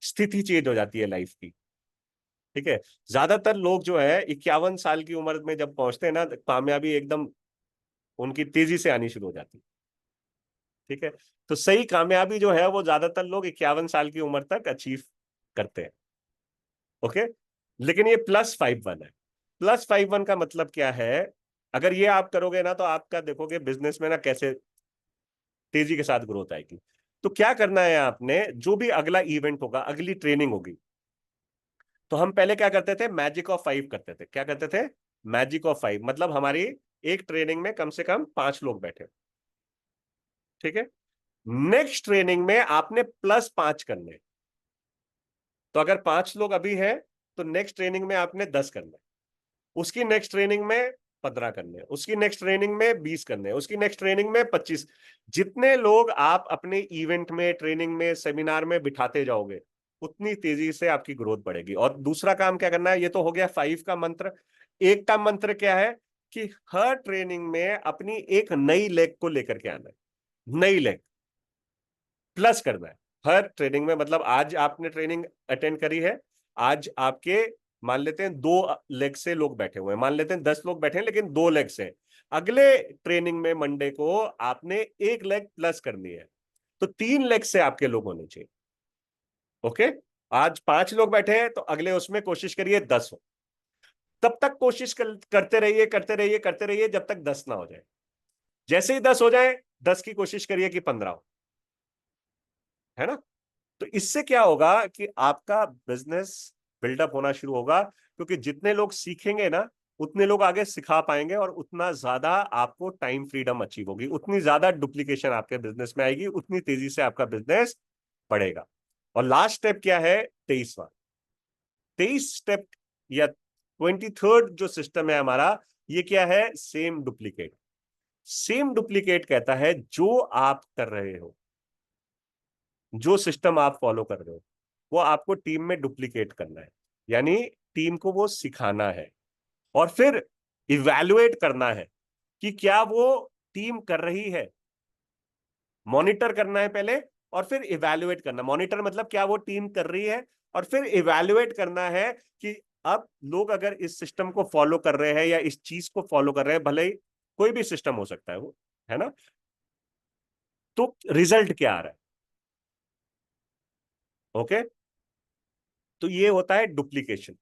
स्थिति चेंज हो जाती है लाइफ की। ठीक है, ज्यादातर लोग जो है 51 साल की उम्र में जब पहुंचते हैं ना, कामयाबी एकदम उनकी तेजी से आनी शुरू हो जाती है। ठीक है, तो सही कामयाबी जो है वो ज्यादातर लोग 51 साल की उम्र तक अचीव करते हैं। ओके, लेकिन ये +5 1 है। +5 1 का मतलब क्या है, अगर ये आप करोगे ना तो आपका देखोगे बिजनेस में ना कैसे तेजी के साथ ग्रोथ आएगी। तो क्या करना है आपने, जो भी अगला इवेंट होगा, अगली ट्रेनिंग होगी, तो हम पहले क्या करते थे, मैजिक ऑफ 5 करते थे। क्या करते थे, मैजिक ऑफ 5, मतलब हमारी एक ट्रेनिंग में कम से कम 5 लोग बैठे। ठीक है, नेक्स्ट ट्रेनिंग में आपने +5 करने। तो अगर 5 लोग अभी है तो नेक्स्ट ट्रेनिंग में आपने 10 करने, उसकी नेक्स्ट ट्रेनिंग में 15 करने, उसकी नेक्स्ट ट्रेनिंग में 20 करने, उसकी नेक्स्ट ट्रेनिंग में 25। जितने लोग आप अपने इवेंट में, ट्रेनिंग में, सेमिनार में बिठाते जाओगे, उतनी तेजी से आपकी ग्रोथ बढ़ेगी। और दूसरा काम क्या करना है, ये तो हो गया 5 का मंत्र। एक का मंत्र क्या है कि हर ट्रेनिंग में अपनी एक नई लेग को लेकर के आना है, नई लेग प्लस करना है हर ट्रेनिंग में। मतलब आज आपने ट्रेनिंग अटेंड करी है, आज आपके मान लेते हैं 2 लेग से लोग बैठे हुए हैं, मान लेते हैं 10 लोग बैठे हैं लेकिन 2 लेग से। अगले ट्रेनिंग में मंडे को आपने एक लेग प्लस करनी है, तो 3 लेग से आपके लोग होने चाहिए। ओके, आज 5 लोग बैठे हैं तो अगले उसमें कोशिश करिए 10 हो। तब तक कोशिश करते रहिए, करते रहिए, करते रहिए जब तक 10 ना हो जाए। जैसे ही 10 हो जाए, 10 की कोशिश करिए कि 15 हो, है ना। तो इससे क्या होगा कि आपका बिजनेस बिल्डअप होना शुरू होगा, क्योंकि जितने लोग सीखेंगे ना, उतने लोग आगे सिखा पाएंगे, और उतना ज्यादा आपको टाइम फ्रीडम अचीव होगी, उतनी ज्यादा डुप्लीकेशन आपके बिजनेस में आएगी, उतनी तेजी से आपका बिजनेस बढ़ेगा। और लास्ट स्टेप क्या है, 23वां। 23 स्टेप या 23rd जो सिस्टम है हमारा, ये क्या है, सेम डुप्लीकेट। सेम डुप्लीकेट कहता है जो आप कर रहे हो, जो सिस्टम आप फॉलो कर रहे हो, वो आपको टीम में डुप्लीकेट करना है। यानी टीम को वो सिखाना है, और फिर इवैल्यूएट करना है कि क्या वो टीम कर रही है। मॉनिटर करना है पहले, और फिर इवैल्यूएट करना। मॉनिटर मतलब क्या वो टीम कर रही है, और फिर इवैल्यूएट करना है कि अब लोग अगर इस सिस्टम को फॉलो कर रहे हैं या इस चीज को फॉलो कर रहे हैं, भले ही कोई भी सिस्टम हो सकता है वो, है ना, तो रिजल्ट क्या आ रहा है। ओके, तो ये होता है डुप्लीकेशन।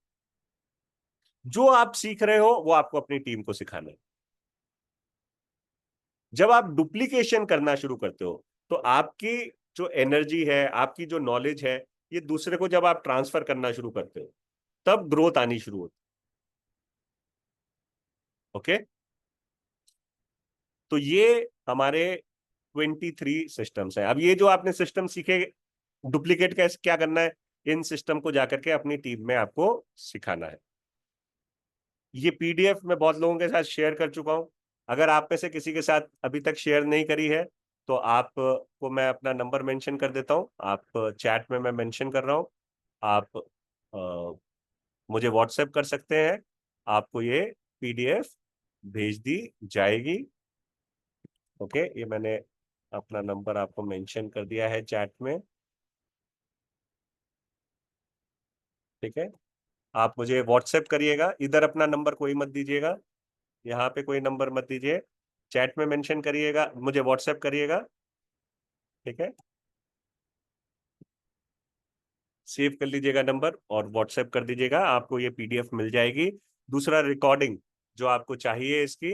जो आप सीख रहे हो वो आपको अपनी टीम को सिखाना है। जब आप डुप्लीकेशन करना शुरू करते हो, तो आपकी जो एनर्जी है, आपकी जो नॉलेज है, ये दूसरे को जब आप ट्रांसफर करना शुरू करते हो, तब ग्रोथ आनी शुरू होती है। ओके, तो ये हमारे 23 सिस्टम्स है। अब ये जो आपने सिस्टम सीखे, डुप्लीकेट कैसे क्या करना है, इन सिस्टम को जाकर के अपनी टीम में आपको सिखाना है। ये पीडीएफ मैं बहुत लोगों के साथ शेयर कर चुका हूं। अगर आप में से किसी के साथ अभी तक शेयर नहीं करी है, तो आप को मैं अपना नंबर मेंशन कर देता हूं, आप चैट में मैं मेंशन कर रहा हूं। आप मुझे व्हाट्सएप कर सकते हैं, आपको ये पीडीएफ भेज दी जाएगी। ओके, ये मैंने अपना नंबर आपको मेंशन कर दिया है चैट में। ठीक है, आप मुझे व्हाट्सएप करिएगा, इधर अपना नंबर कोई मत दीजिएगा, यहाँ पे कोई नंबर मत दीजिए, चैट में मेंशन करिएगा, मुझे व्हाट्सएप करिएगा। ठीक है, सेव कर लीजिएगा नंबर और व्हाट्सएप कर दीजिएगा, आपको ये पीडीएफ मिल जाएगी। दूसरा, रिकॉर्डिंग जो आपको चाहिए इसकी,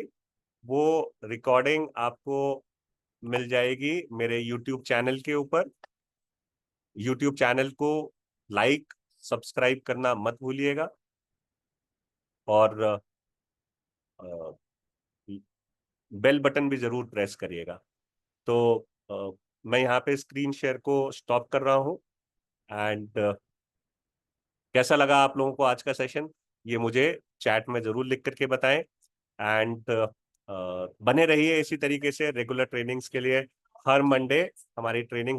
वो रिकॉर्डिंग आपको मिल जाएगी मेरे यूट्यूब चैनल के ऊपर। यूट्यूब चैनल को लाइक सब्सक्राइब करना मत भूलिएगा, और बेल बटन भी जरूर प्रेस करिएगा। तो मैं यहाँ पे स्क्रीन शेयर को स्टॉप कर रहा हूँ। एंड कैसा लगा आप लोगों को आज का सेशन, ये मुझे चैट में जरूर लिख करके बताएं। एंड बने रहिए इसी तरीके से रेगुलर ट्रेनिंग्स के लिए। हर मंडे हमारी ट्रेनिंग